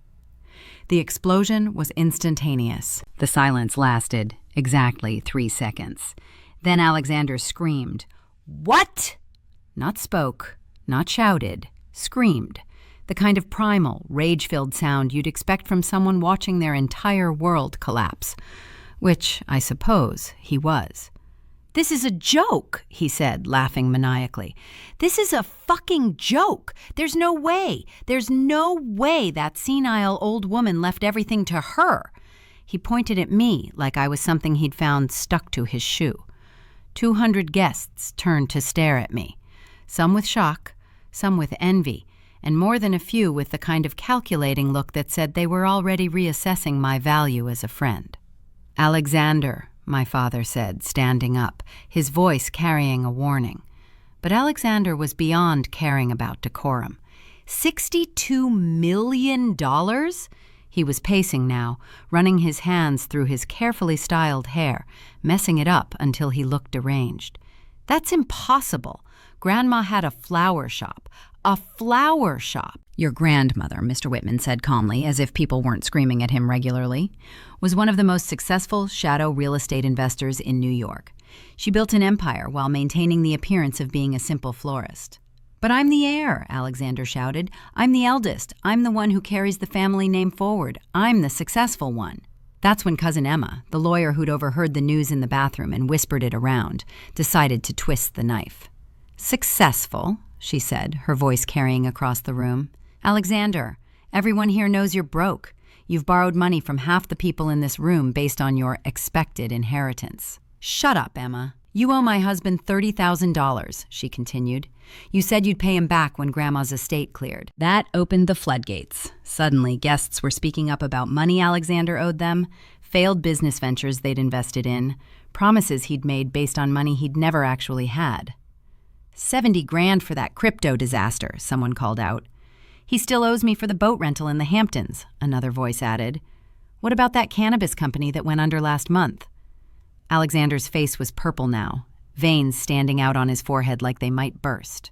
The explosion was instantaneous. The silence lasted exactly 3 seconds. Then Alexander screamed, "What?" Not spoke, not shouted, screamed. The kind of primal, rage-filled sound you'd expect from someone watching their entire world collapse. Which, I suppose, he was. "This is a joke," he said, laughing maniacally. "This is a fucking joke. There's no way that senile old woman left everything to her." He pointed at me like I was something he'd found stuck to his shoe. 200 guests turned to stare at me, some with shock, some with envy, and more than a few with the kind of calculating look that said they were already reassessing my value as a friend. "Alexander," my father said, standing up, his voice carrying a warning. But Alexander was beyond caring about decorum. $62 million? He was pacing now, running his hands through his carefully styled hair, messing it up until he looked deranged. "That's impossible. Grandma had a flower shop. A flower shop." "Your grandmother," Mr. Whitman said calmly, as if people weren't screaming at him regularly, was one of the most successful shadow real estate investors in New York. She built an empire while maintaining the appearance of being a simple florist. "But I'm the heir," Alexander shouted. "I'm the eldest. I'm the one who carries the family name forward. I'm the successful one." That's when Cousin Emma, the lawyer who'd overheard the news in the bathroom and whispered it around, decided to twist the knife. "Successful?" she said, her voice carrying across the room. "Alexander, everyone here knows you're broke. You've borrowed money from half the people in this room based on your expected inheritance." "Shut up, Emma. You owe my husband $30,000, she continued. "You said you'd pay him back when Grandma's estate cleared." That opened the floodgates. Suddenly, guests were speaking up about money Alexander owed them, failed business ventures they'd invested in, promises he'd made based on money he'd never actually had. $70,000 for that crypto disaster, someone called out. "He still owes me for the boat rental in the Hamptons," another voice added. "What about that cannabis company that went under last month?" Alexander's face was purple now, veins standing out on his forehead like they might burst.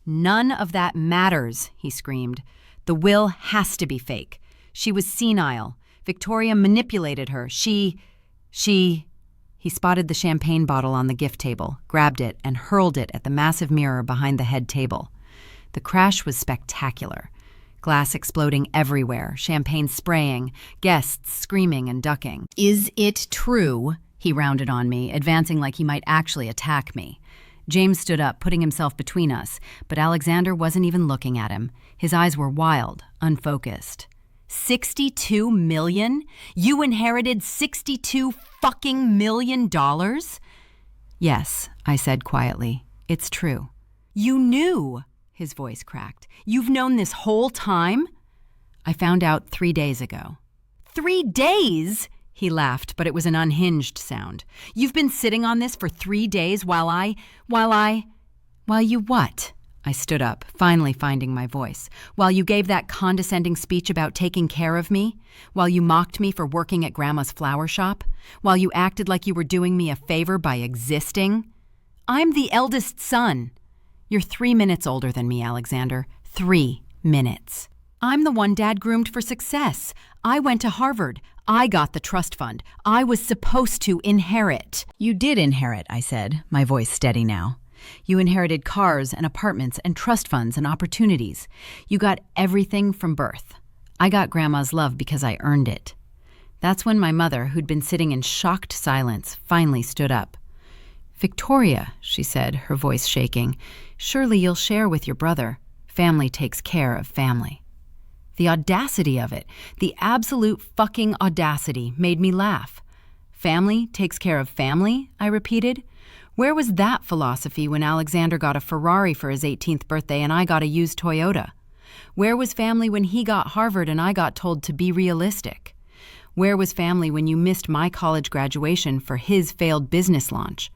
"None of that matters," he screamed. "The will has to be fake. She was senile. Victoria manipulated her. She... He spotted the champagne bottle on the gift table, grabbed it, and hurled it at the massive mirror behind the head table. The crash was spectacular. Glass exploding everywhere, champagne spraying, guests screaming and ducking. "Is it true?" he rounded on me, advancing like he might actually attack me. James stood up, putting himself between us, but Alexander wasn't even looking at him. His eyes were wild, unfocused. $62 million? You inherited $62 fucking million? "Yes," I said quietly. "It's true." "You knew," his voice cracked. "You've known this whole time?" "I found out 3 days ago." 3 days? He laughed, but it was an unhinged sound. "You've been sitting on this for 3 days while you what?" I stood up, finally finding my voice. While you gave that condescending speech about taking care of me? While you mocked me for working at Grandma's flower shop? While you acted like you were doing me a favor by existing? I'm the eldest son. You're 3 minutes older than me, Alexander. 3 minutes. I'm the one Dad groomed for success. I went to Harvard. I got the trust fund. I was supposed to inherit. You did inherit, I said, my voice steady now. You inherited cars and apartments and trust funds and opportunities. You got everything from birth. I got Grandma's love because I earned it. That's when my mother, who'd been sitting in shocked silence, finally stood up. Victoria, she said, her voice shaking, surely you'll share with your brother. Family takes care of family. The audacity of it, the absolute fucking audacity, made me laugh. Family takes care of family, I repeated. Where was that philosophy when Alexander got a Ferrari for his 18th birthday and I got a used Toyota? Where was family when he got Harvard and I got told to be realistic? Where was family when you missed my college graduation for his failed business launch?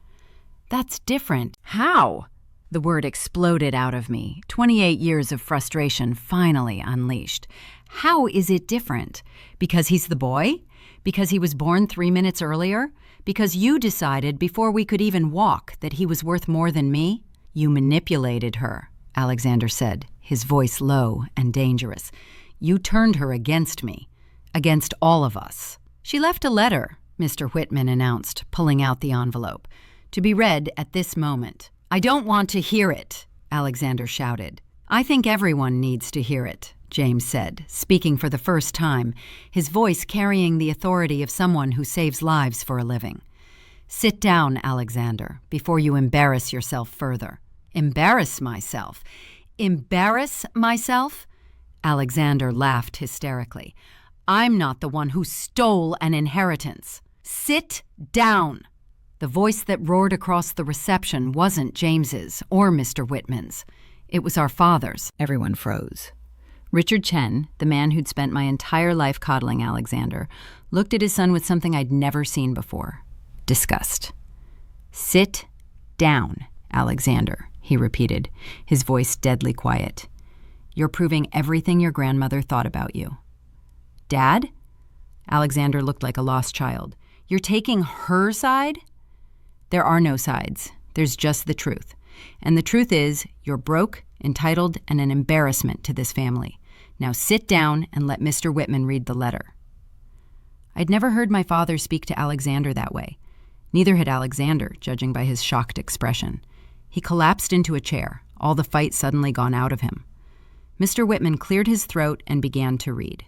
That's different. How? The word exploded out of me, 28 years of frustration finally unleashed. How is it different? Because he's the boy? Because he was born 3 minutes earlier? Because you decided before we could even walk that he was worth more than me? You manipulated her, Alexander said, his voice low and dangerous. You turned her against me, against all of us. She left a letter, Mr. Whitman announced, pulling out the envelope, to be read at this moment. I don't want to hear it, Alexander shouted. I think everyone needs to hear it, James said, speaking for the first time, his voice carrying the authority of someone who saves lives for a living. Sit down, Alexander, before you embarrass yourself further. Embarrass myself? Embarrass myself? Alexander laughed hysterically. I'm not the one who stole an inheritance. Sit down. The voice that roared across the reception wasn't James's or Mr. Whitman's. It was our father's. Everyone froze. Richard Chen, the man who'd spent my entire life coddling Alexander, looked at his son with something I'd never seen before. Disgust. Sit down, Alexander, he repeated, his voice deadly quiet. You're proving everything your grandmother thought about you. Dad? Alexander looked like a lost child. You're taking her side? There are no sides. There's just the truth. And the truth is, you're broke, entitled, and an embarrassment to this family. Now sit down and let Mr. Whitman read the letter. I'd never heard my father speak to Alexander that way. Neither had Alexander, judging by his shocked expression. He collapsed into a chair, all the fight suddenly gone out of him. Mr. Whitman cleared his throat and began to read.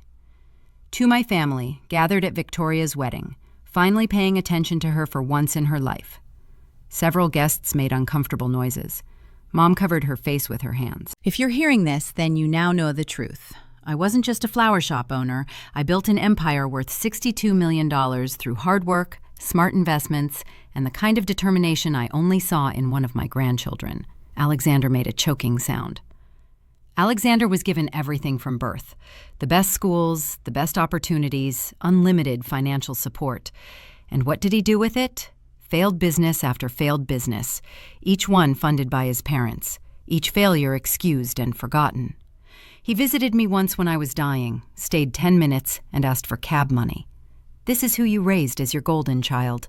To my family, gathered at Victoria's wedding, finally paying attention to her for once in her life. Several guests made uncomfortable noises. Mom covered her face with her hands. If you're hearing this, then you now know the truth. I wasn't just a flower shop owner. I built an empire worth $62 million through hard work, smart investments, and the kind of determination I only saw in one of my grandchildren. Alexander made a choking sound. Alexander was given everything from birth. The best schools, the best opportunities, unlimited financial support. And what did he do with it? Failed business after failed business, each one funded by his parents, each failure excused and forgotten. He visited me once when I was dying, stayed 10 minutes, and asked for cab money. This is who you raised as your golden child.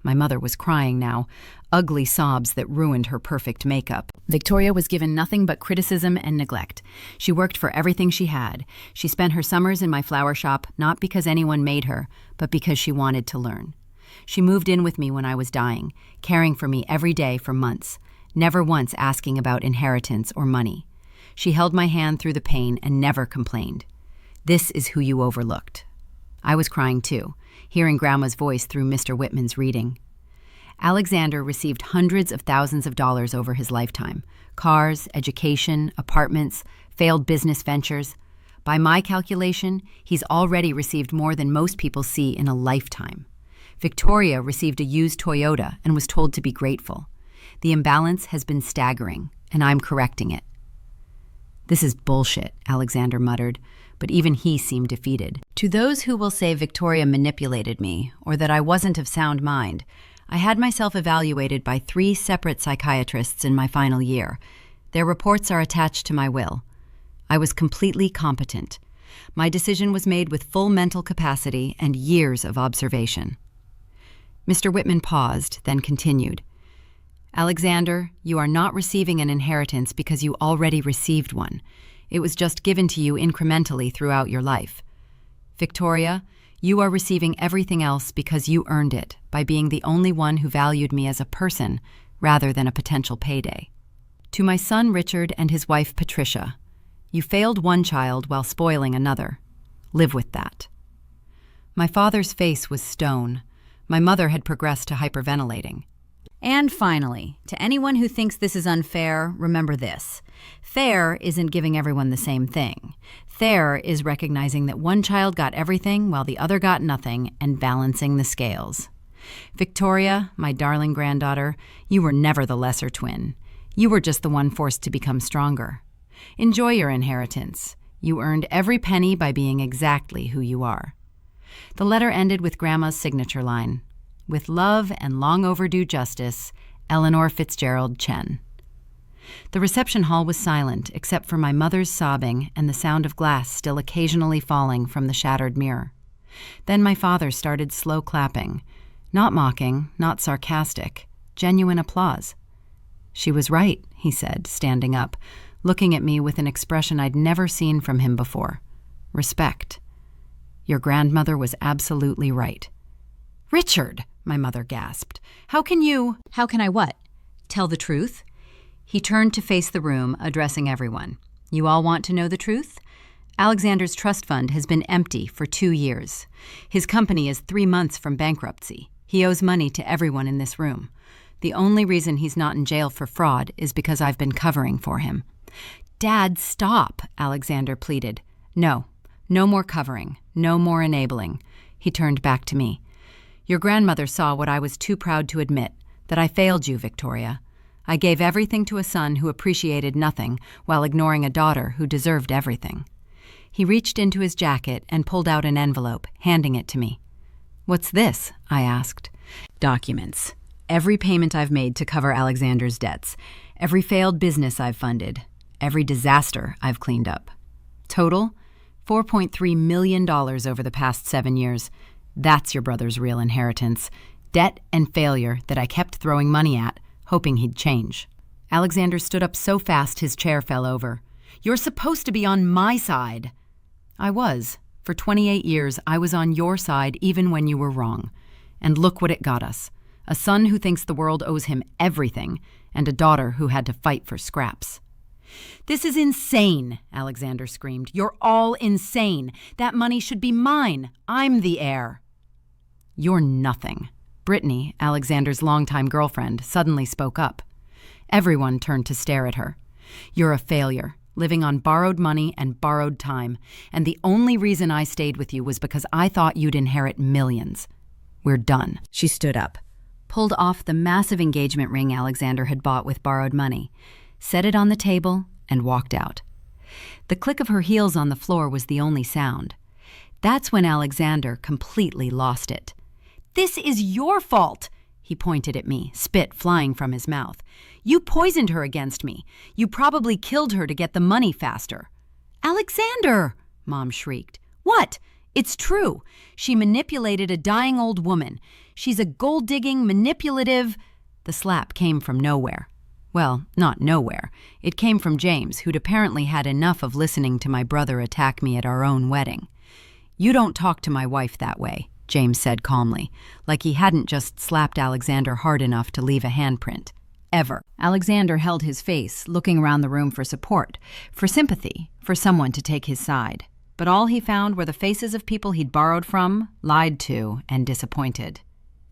My mother was crying now, ugly sobs that ruined her perfect makeup. Victoria was given nothing but criticism and neglect. She worked for everything she had. She spent her summers in my flower shop, not because anyone made her, but because she wanted to learn. She moved in with me when I was dying, caring for me every day for months, never once asking about inheritance or money. She held my hand through the pain and never complained. This is who you overlooked. I was crying too, hearing Grandma's voice through Mr. Whitman's reading. Alexander received hundreds of thousands of dollars over his lifetime. Cars, education, apartments, failed business ventures. By my calculation, he's already received more than most people see in a lifetime. Victoria received a used Toyota and was told to be grateful. The imbalance has been staggering, and I'm correcting it. This is bullshit, Alexander muttered, but even he seemed defeated. To those who will say Victoria manipulated me, or that I wasn't of sound mind, I had myself evaluated by 3 separate psychiatrists in my final year. Their reports are attached to my will. I was completely competent. My decision was made with full mental capacity and years of observation. Mr. Whitman paused, then continued. Alexander, you are not receiving an inheritance because you already received one. It was just given to you incrementally throughout your life. Victoria, you are receiving everything else because you earned it by being the only one who valued me as a person rather than a potential payday. To my son Richard and his wife Patricia, you failed one child while spoiling another. Live with that. My father's face was stone. My mother had progressed to hyperventilating. And finally, to anyone who thinks this is unfair, remember this. Fair isn't giving everyone the same thing. Fair is recognizing that one child got everything while the other got nothing and balancing the scales. Victoria, my darling granddaughter, you were never the lesser twin. You were just the one forced to become stronger. Enjoy your inheritance. You earned every penny by being exactly who you are. The letter ended with Grandma's signature line. With love and long overdue justice, Eleanor Fitzgerald Chen. The reception hall was silent except for my mother's sobbing and the sound of glass still occasionally falling from the shattered mirror. Then my father started slow clapping. Not mocking, not sarcastic, genuine applause. She was right, he said, standing up, looking at me with an expression I'd never seen from him before. Respect. Your grandmother was absolutely right. Richard, my mother gasped. How can I what? Tell the truth? He turned to face the room, addressing everyone. You all want to know the truth? Alexander's trust fund has been empty for 2 years. His company is 3 months from bankruptcy. He owes money to everyone in this room. The only reason he's not in jail for fraud is because I've been covering for him. Dad, stop, Alexander pleaded. No more covering, no more enabling. He turned back to me. Your grandmother saw what I was too proud to admit, that I failed you, Victoria. I gave everything to a son who appreciated nothing while ignoring a daughter who deserved everything. He reached into his jacket and pulled out an envelope, handing it to me. What's this? I asked. Documents. Every payment I've made to cover Alexander's debts. Every failed business I've funded. Every disaster I've cleaned up. Total, $4.3 million over the past 7 years. That's your brother's real inheritance. Debt and failure that I kept throwing money at, hoping he'd change. Alexander stood up so fast his chair fell over. You're supposed to be on my side. I was. For 28 years, I was on your side even when you were wrong. And look what it got us. A son who thinks the world owes him everything, and a daughter who had to fight for scraps. This is insane, Alexander screamed. You're all insane. That money should be mine. I'm the heir. You're nothing. Brittany, Alexander's longtime girlfriend, suddenly spoke up. Everyone turned to stare at her. You're a failure, living on borrowed money and borrowed time, and the only reason I stayed with you was because I thought you'd inherit millions. We're done. She stood up, pulled off the massive engagement ring Alexander had bought with borrowed money, set it on the table, and walked out. The click of her heels on the floor was the only sound. That's when Alexander completely lost it. This is your fault, he pointed at me, spit flying from his mouth. You poisoned her against me. You probably killed her to get the money faster. Alexander, Mom shrieked. What? It's true. She manipulated a dying old woman. She's a gold-digging, manipulative... The slap came from nowhere. Well, not nowhere. It came from James, who'd apparently had enough of listening to my brother attack me at our own wedding. You don't talk to my wife that way, James said calmly, like he hadn't just slapped Alexander hard enough to leave a handprint. Ever. Alexander held his face, looking around the room for support, for sympathy, for someone to take his side. But all he found were the faces of people he'd borrowed from, lied to, and disappointed.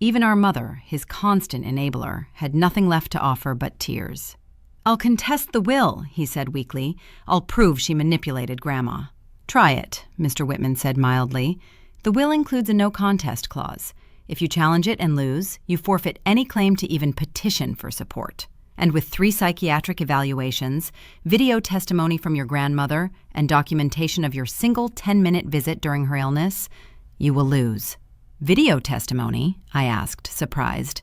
Even our mother, his constant enabler, had nothing left to offer but tears. I'll contest the will, he said weakly. I'll prove she manipulated Grandma. Try it, Mr. Whitman said mildly. The will includes a no contest clause. If you challenge it and lose, you forfeit any claim to even petition for support. And with 3 psychiatric evaluations, video testimony from your grandmother, and documentation of your single 10-minute visit during her illness, you will lose. Video testimony? I asked, surprised.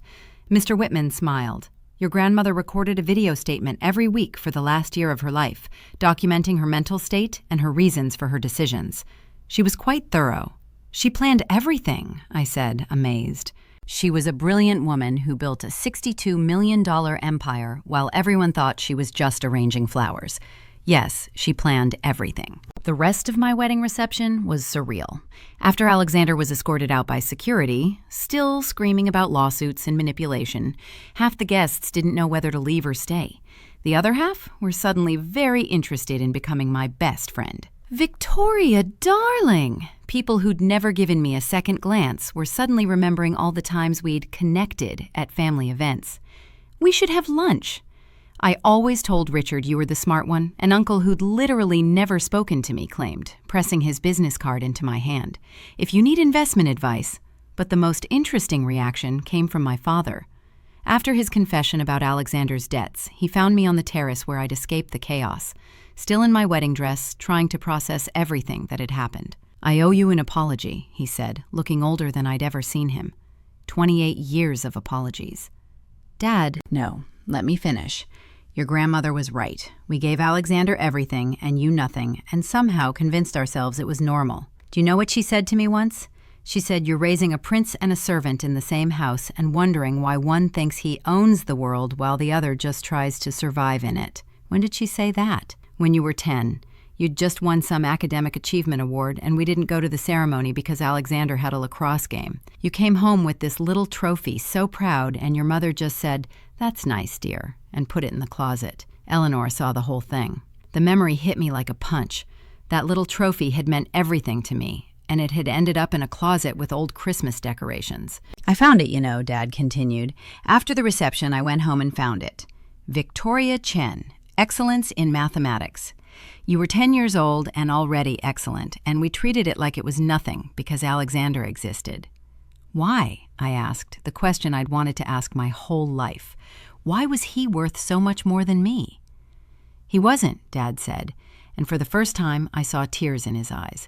Mr. Whitman smiled. Your grandmother recorded a video statement every week for the last year of her life, documenting her mental state and her reasons for her decisions. She was quite thorough. She planned everything, I said, amazed. She was a brilliant woman who built a $62 million empire while everyone thought she was just arranging flowers. Yes, she planned everything. The rest of my wedding reception was surreal. After Alexander was escorted out by security, still screaming about lawsuits and manipulation, half the guests didn't know whether to leave or stay. The other half were suddenly very interested in becoming my best friend. Victoria, darling! People who'd never given me a second glance were suddenly remembering all the times we'd connected at family events. We should have lunch. I always told Richard you were the smart one, an uncle who'd literally never spoken to me claimed, pressing his business card into my hand. If you need investment advice. But the most interesting reaction came from my father. After his confession about Alexander's debts, he found me on the terrace where I'd escaped the chaos, still in my wedding dress, trying to process everything that had happened. I owe you an apology, he said, looking older than I'd ever seen him. 28 years of apologies. Dad, no, let me finish. Your grandmother was right. We gave Alexander everything and you nothing, and somehow convinced ourselves it was normal. Do you know what she said to me once? She said, you're raising a prince and a servant in the same house and wondering why one thinks he owns the world while the other just tries to survive in it. When did she say that? When you were 10. You'd just won some academic achievement award, and we didn't go to the ceremony because Alexander had a lacrosse game. You came home with this little trophy, so proud, and your mother just said, that's nice, dear, and put it in the closet. Eleanor saw the whole thing. The memory hit me like a punch. That little trophy had meant everything to me, and it had ended up in a closet with old Christmas decorations. I found it, you know, Dad continued. After the reception, I went home and found it. Victoria Chen, Excellence in Mathematics. You were 10 years old and already excellent, and we treated it like it was nothing because Alexander existed. Why? I asked, the question I'd wanted to ask my whole life. Why was he worth so much more than me? He wasn't, Dad said, and for the first time I saw tears in his eyes.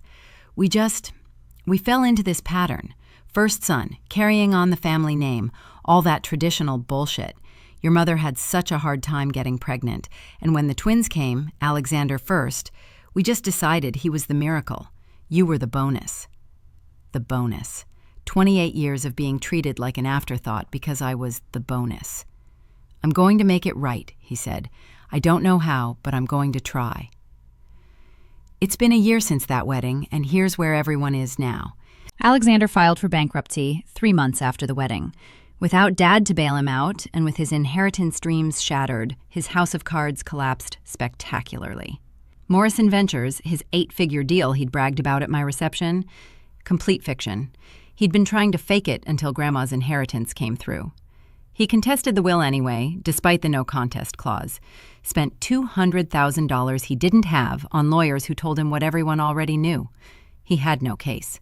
We fell into this pattern. First son, carrying on the family name, all that traditional bullshit. Your mother had such a hard time getting pregnant, and when the twins came, Alexander first, we just decided he was the miracle. You were the bonus. The bonus. 28 years of being treated like an afterthought because I was the bonus. I'm going to make it right, he said. I don't know how, but I'm going to try. It's been a year since that wedding, and here's where everyone is now. Alexander filed for bankruptcy 3 months after the wedding. Without Dad to bail him out, and with his inheritance dreams shattered, his house of cards collapsed spectacularly. Morrison Ventures, his 8-figure deal he'd bragged about at my reception, complete fiction. He'd been trying to fake it until Grandma's inheritance came through. He contested the will anyway, despite the no contest clause. Spent $200,000 he didn't have on lawyers who told him what everyone already knew. He had no case.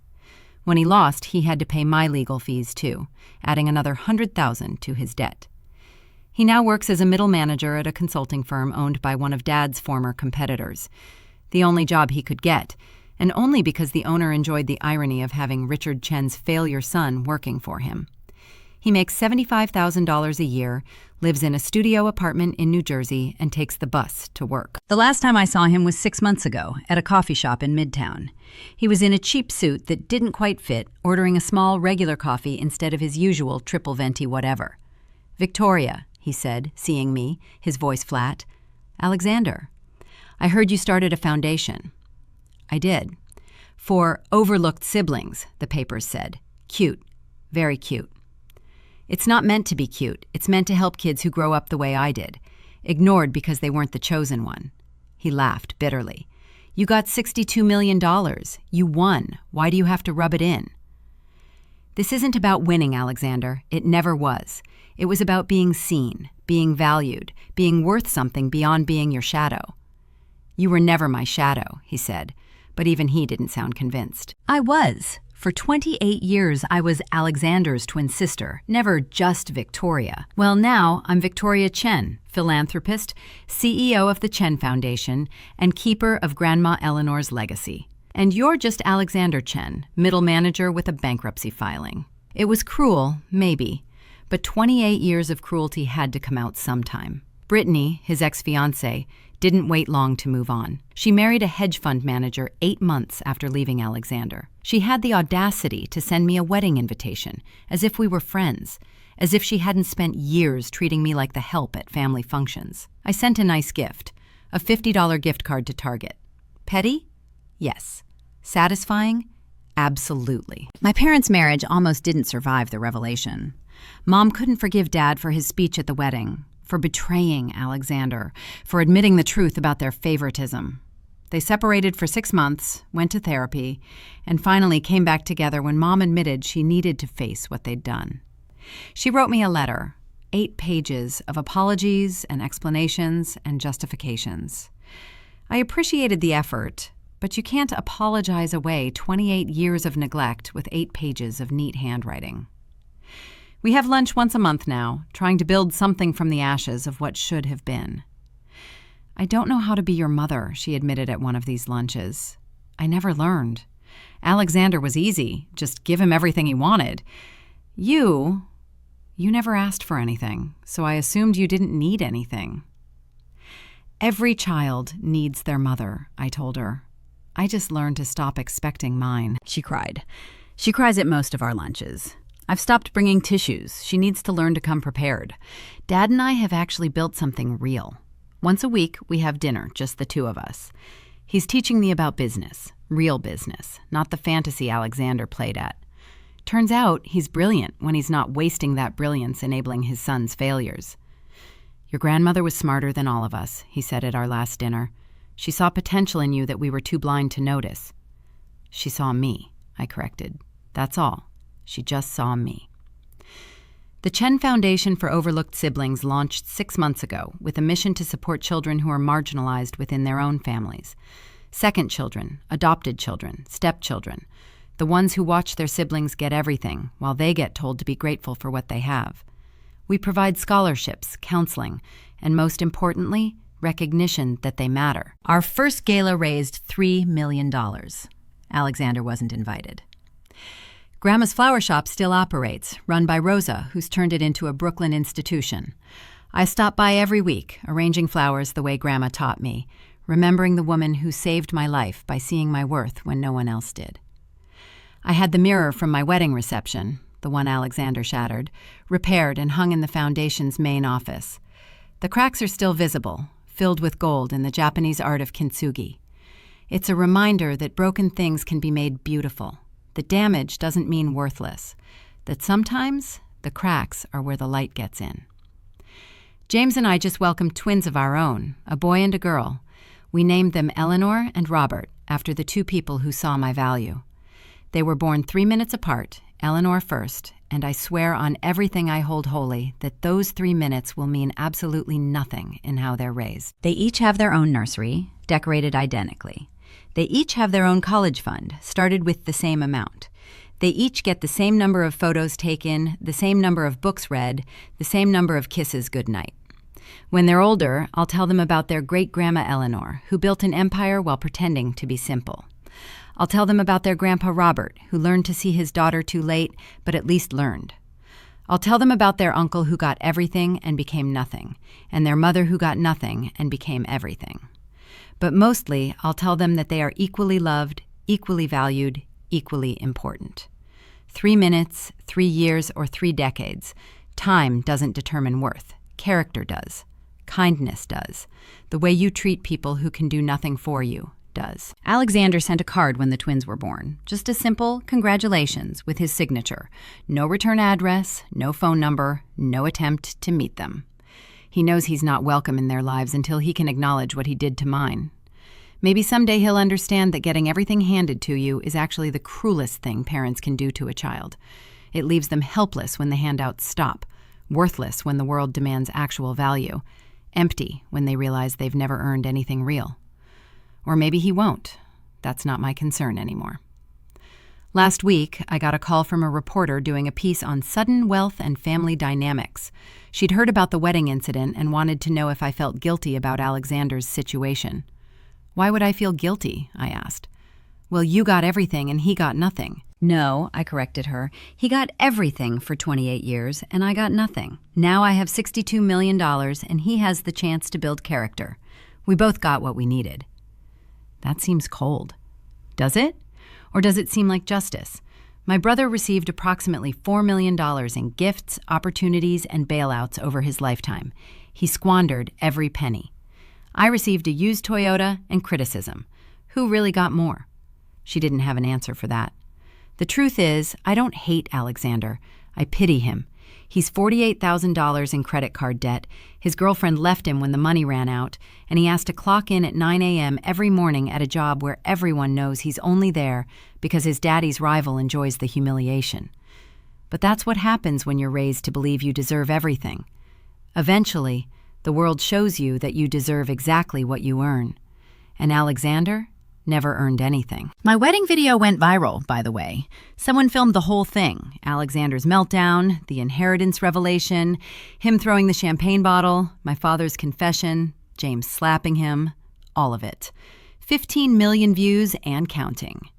When he lost, he had to pay my legal fees too, adding another $100,000 to his debt. He now works as a middle manager at a consulting firm owned by one of Dad's former competitors. The only job he could get, and only because the owner enjoyed the irony of having Richard Chen's failure son working for him. He makes $75,000 a year, lives in a studio apartment in New Jersey, and takes the bus to work. The last time I saw him was 6 months ago at a coffee shop in Midtown. He was in a cheap suit that didn't quite fit, ordering a small regular coffee instead of his usual triple venti whatever. Victoria, he said, seeing me, his voice flat. Alexander, I heard you started a foundation. I did. For overlooked siblings, the papers said. Cute. Very cute. It's not meant to be cute. It's meant to help kids who grow up the way I did, ignored because they weren't the chosen one. He laughed bitterly. You got $62 million. You won. Why do you have to rub it in? This isn't about winning, Alexander. It never was. It was about being seen, being valued, being worth something beyond being your shadow. You were never my shadow, he said, but even he didn't sound convinced. I was. For 28 years, I was Alexander's twin sister, never just Victoria. Well, now I'm Victoria Chen, philanthropist, CEO of the Chen Foundation, and keeper of Grandma Eleanor's legacy. And you're just Alexander Chen, middle manager with a bankruptcy filing. It was cruel, maybe, But 28 years of cruelty had to come out sometime. Brittany, his ex-fiancée, didn't wait long to move on. She married a hedge fund manager 8 months after leaving Alexander. She had the audacity to send me a wedding invitation, as if we were friends, as if she hadn't spent years treating me like the help at family functions. I sent a nice gift, a $50 gift card to Target. Petty? Yes. Satisfying? Absolutely. My parents' marriage almost didn't survive the revelation. Mom couldn't forgive Dad for his speech at the wedding, for betraying Alexander, for admitting the truth about their favoritism. They separated for 6 months, went to therapy, and finally came back together when Mom admitted she needed to face what they'd done. She wrote me a letter, 8 pages of apologies and explanations and justifications. I appreciated the effort, but you can't apologize away 28 years of neglect with 8 pages of neat handwriting. We have lunch once a month now, trying to build something from the ashes of what should have been. I don't know how to be your mother, she admitted at one of these lunches. I never learned. Alexander was easy, just give him everything he wanted. You never asked for anything, so I assumed you didn't need anything. Every child needs their mother, I told her. I just learned to stop expecting mine. She cried. She cries at most of our lunches. I've stopped bringing tissues. She needs to learn to come prepared. Dad and I have actually built something real. Once a week, we have dinner, just the 2 of us. He's teaching me about business, real business, not the fantasy Alexander played at. Turns out he's brilliant when he's not wasting that brilliance enabling his son's failures. Your grandmother was smarter than all of us, he said at our last dinner. She saw potential in you that we were too blind to notice. She saw me, I corrected. That's all. She just saw me. The Chen Foundation for Overlooked Siblings launched 6 months ago with a mission to support children who are marginalized within their own families. Second children, adopted children, stepchildren, the ones who watch their siblings get everything while they get told to be grateful for what they have. We provide scholarships, counseling, and most importantly, recognition that they matter. Our first gala raised $3 million. Alexander wasn't invited. Grandma's flower shop still operates, run by Rosa, who's turned it into a Brooklyn institution. I stop by every week, arranging flowers the way Grandma taught me, remembering the woman who saved my life by seeing my worth when no one else did. I had the mirror from my wedding reception, the one Alexander shattered, repaired and hung in the foundation's main office. The cracks are still visible, filled with gold in the Japanese art of kintsugi. It's a reminder that broken things can be made beautiful. The damage doesn't mean worthless, that sometimes the cracks are where the light gets in. James and I just welcomed twins of our own, a boy and a girl. We named them Eleanor and Robert, after the 2 people who saw my value. They were born 3 minutes apart, Eleanor first, and I swear on everything I hold holy that those 3 minutes will mean absolutely nothing in how they're raised. They each have their own nursery, decorated identically. They each have their own college fund, started with the same amount. They each get the same number of photos taken, the same number of books read, the same number of kisses goodnight. When they're older, I'll tell them about their great-grandma Eleanor, who built an empire while pretending to be simple. I'll tell them about their grandpa Robert, who learned to see his daughter too late, but at least learned. I'll tell them about their uncle who got everything and became nothing, and their mother who got nothing and became everything. But mostly, I'll tell them that they are equally loved, equally valued, equally important. 3 minutes, 3 years, or 3 decades. Time doesn't determine worth. Character does. Kindness does. The way you treat people who can do nothing for you does. Alexander sent a card when the twins were born. Just a simple congratulations with his signature. No return address, no phone number, no attempt to meet them. He knows he's not welcome in their lives until he can acknowledge what he did to mine. Maybe someday he'll understand that getting everything handed to you is actually the cruelest thing parents can do to a child. It leaves them helpless when the handouts stop, worthless when the world demands actual value, empty when they realize they've never earned anything real. Or maybe he won't. That's not my concern anymore. Last week, I got a call from a reporter doing a piece on sudden wealth and family dynamics. She'd heard about the wedding incident and wanted to know if I felt guilty about Alexander's situation. Why would I feel guilty? I asked. Well, you got everything and he got nothing. No, I corrected her. He got everything for 28 years, and I got nothing. Now I have $62 million, and he has the chance to build character. We both got what we needed. That seems cold. Does it? Or does it seem like justice? My brother received approximately $4 million in gifts, opportunities, and bailouts over his lifetime. He squandered every penny. I received a used Toyota and criticism. Who really got more? She didn't have an answer for that. The truth is, I don't hate Alexander. I pity him. He's $48,000 in credit card debt. His girlfriend left him when the money ran out, and he has to clock in at 9 a.m. every morning at a job where everyone knows he's only there because his daddy's rival enjoys the humiliation. But that's what happens when you're raised to believe you deserve everything. Eventually, the world shows you that you deserve exactly what you earn. And Alexander never earned anything. My wedding video went viral, by the way. Someone filmed the whole thing. Alexander's meltdown, the inheritance revelation, him throwing the champagne bottle, my father's confession, James slapping him, all of it. 15 million views and counting.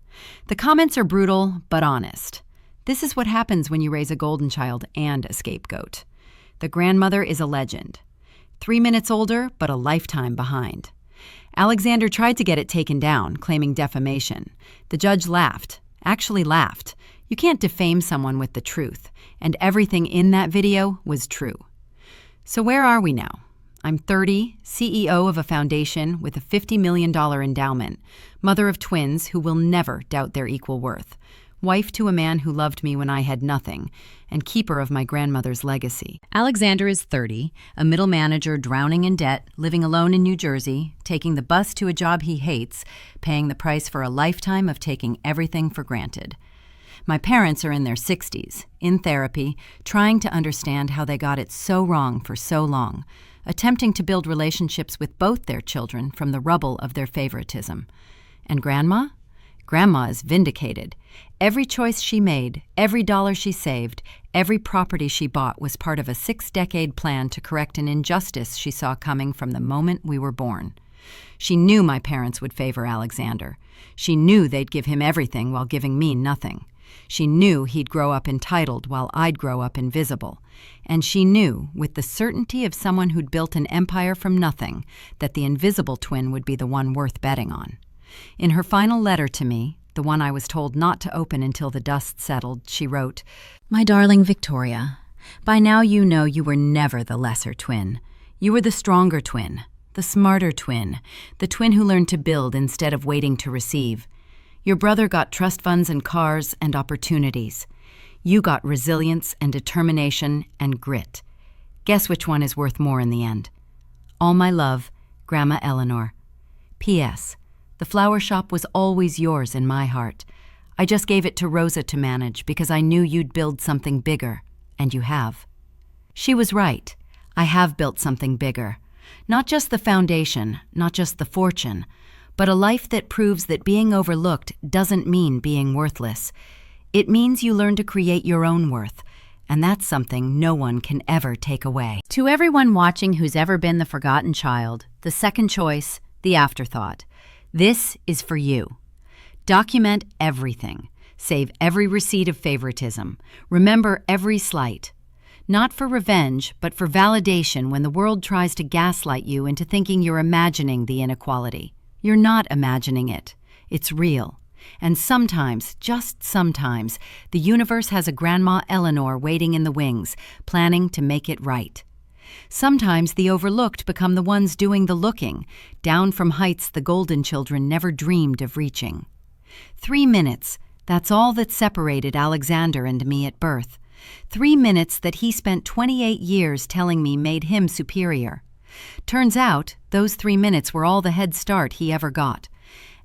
The comments are brutal, but honest. This is what happens when you raise a golden child and a scapegoat. The grandmother is a legend. 3 minutes older, but a lifetime behind. Alexander tried to get it taken down, claiming defamation. The judge laughed, actually laughed. You can't defame someone with the truth, and everything in that video was true. So where are we now? I'm 30, CEO of a foundation with a $50 million endowment, mother of twins who will never doubt their equal worth, wife to a man who loved me when I had nothing, and keeper of my grandmother's legacy. Alexander is 30, a middle manager drowning in debt, living alone in New Jersey, taking the bus to a job he hates, paying the price for a lifetime of taking everything for granted. My parents are in their 60s, in therapy, trying to understand how they got it so wrong for so long, attempting to build relationships with both their children from the rubble of their favoritism. And Grandma? Grandma is vindicated. Every choice she made, every dollar she saved, every property she bought was part of a 6-decade plan to correct an injustice she saw coming from the moment we were born. She knew my parents would favor Alexander. She knew they'd give him everything while giving me nothing. She knew he'd grow up entitled while I'd grow up invisible. And she knew, with the certainty of someone who'd built an empire from nothing, that the invisible twin would be the one worth betting on. In her final letter to me, the one I was told not to open until the dust settled, she wrote, "My darling Victoria, by now you know you were never the lesser twin. You were the stronger twin, the smarter twin, the twin who learned to build instead of waiting to receive. Your brother got trust funds and cars and opportunities. You got resilience and determination and grit. Guess which one is worth more in the end? All my love, Grandma Eleanor. P.S. The flower shop was always yours in my heart. I just gave it to Rosa to manage because I knew you'd build something bigger, and you have." She was right. I have built something bigger. Not just the foundation, not just the fortune, but a life that proves that being overlooked doesn't mean being worthless. It means you learn to create your own worth, and that's something no one can ever take away. To everyone watching who's ever been the forgotten child, the second choice, the afterthought, this is for you. Document everything. Save every receipt of favoritism. Remember every slight. Not for revenge, but for validation when the world tries to gaslight you into thinking you're imagining the inequality. You're not imagining it. It's real. And sometimes, just sometimes, the universe has a Grandma Eleanor waiting in the wings, planning to make it right. Sometimes the overlooked become the ones doing the looking, down from heights the golden children never dreamed of reaching. 3 minutes, that's all that separated Alexander and me at birth. 3 minutes that he spent 28 years telling me made him superior. Turns out, those 3 minutes were all the head start he ever got.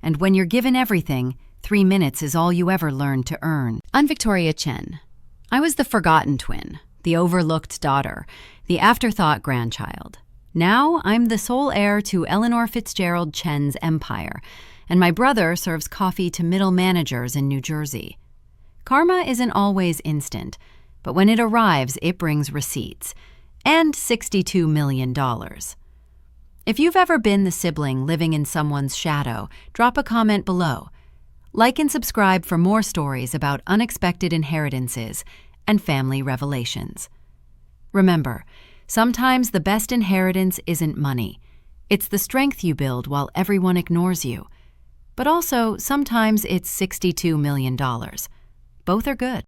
And when you're given everything, 3 minutes is all you ever learn to earn. I'm Victoria Chen. I was the forgotten twin, the overlooked daughter, the afterthought grandchild. Now I'm the sole heir to Eleanor Fitzgerald Chen's empire, and my brother serves coffee to middle managers in New Jersey. Karma isn't always instant, but when it arrives, it brings receipts. And $62 million. If you've ever been the sibling living in someone's shadow, drop a comment below. Like and subscribe for more stories about unexpected inheritances and family revelations. Remember, sometimes the best inheritance isn't money. It's the strength you build while everyone ignores you. But also, sometimes it's $62 million. Both are good.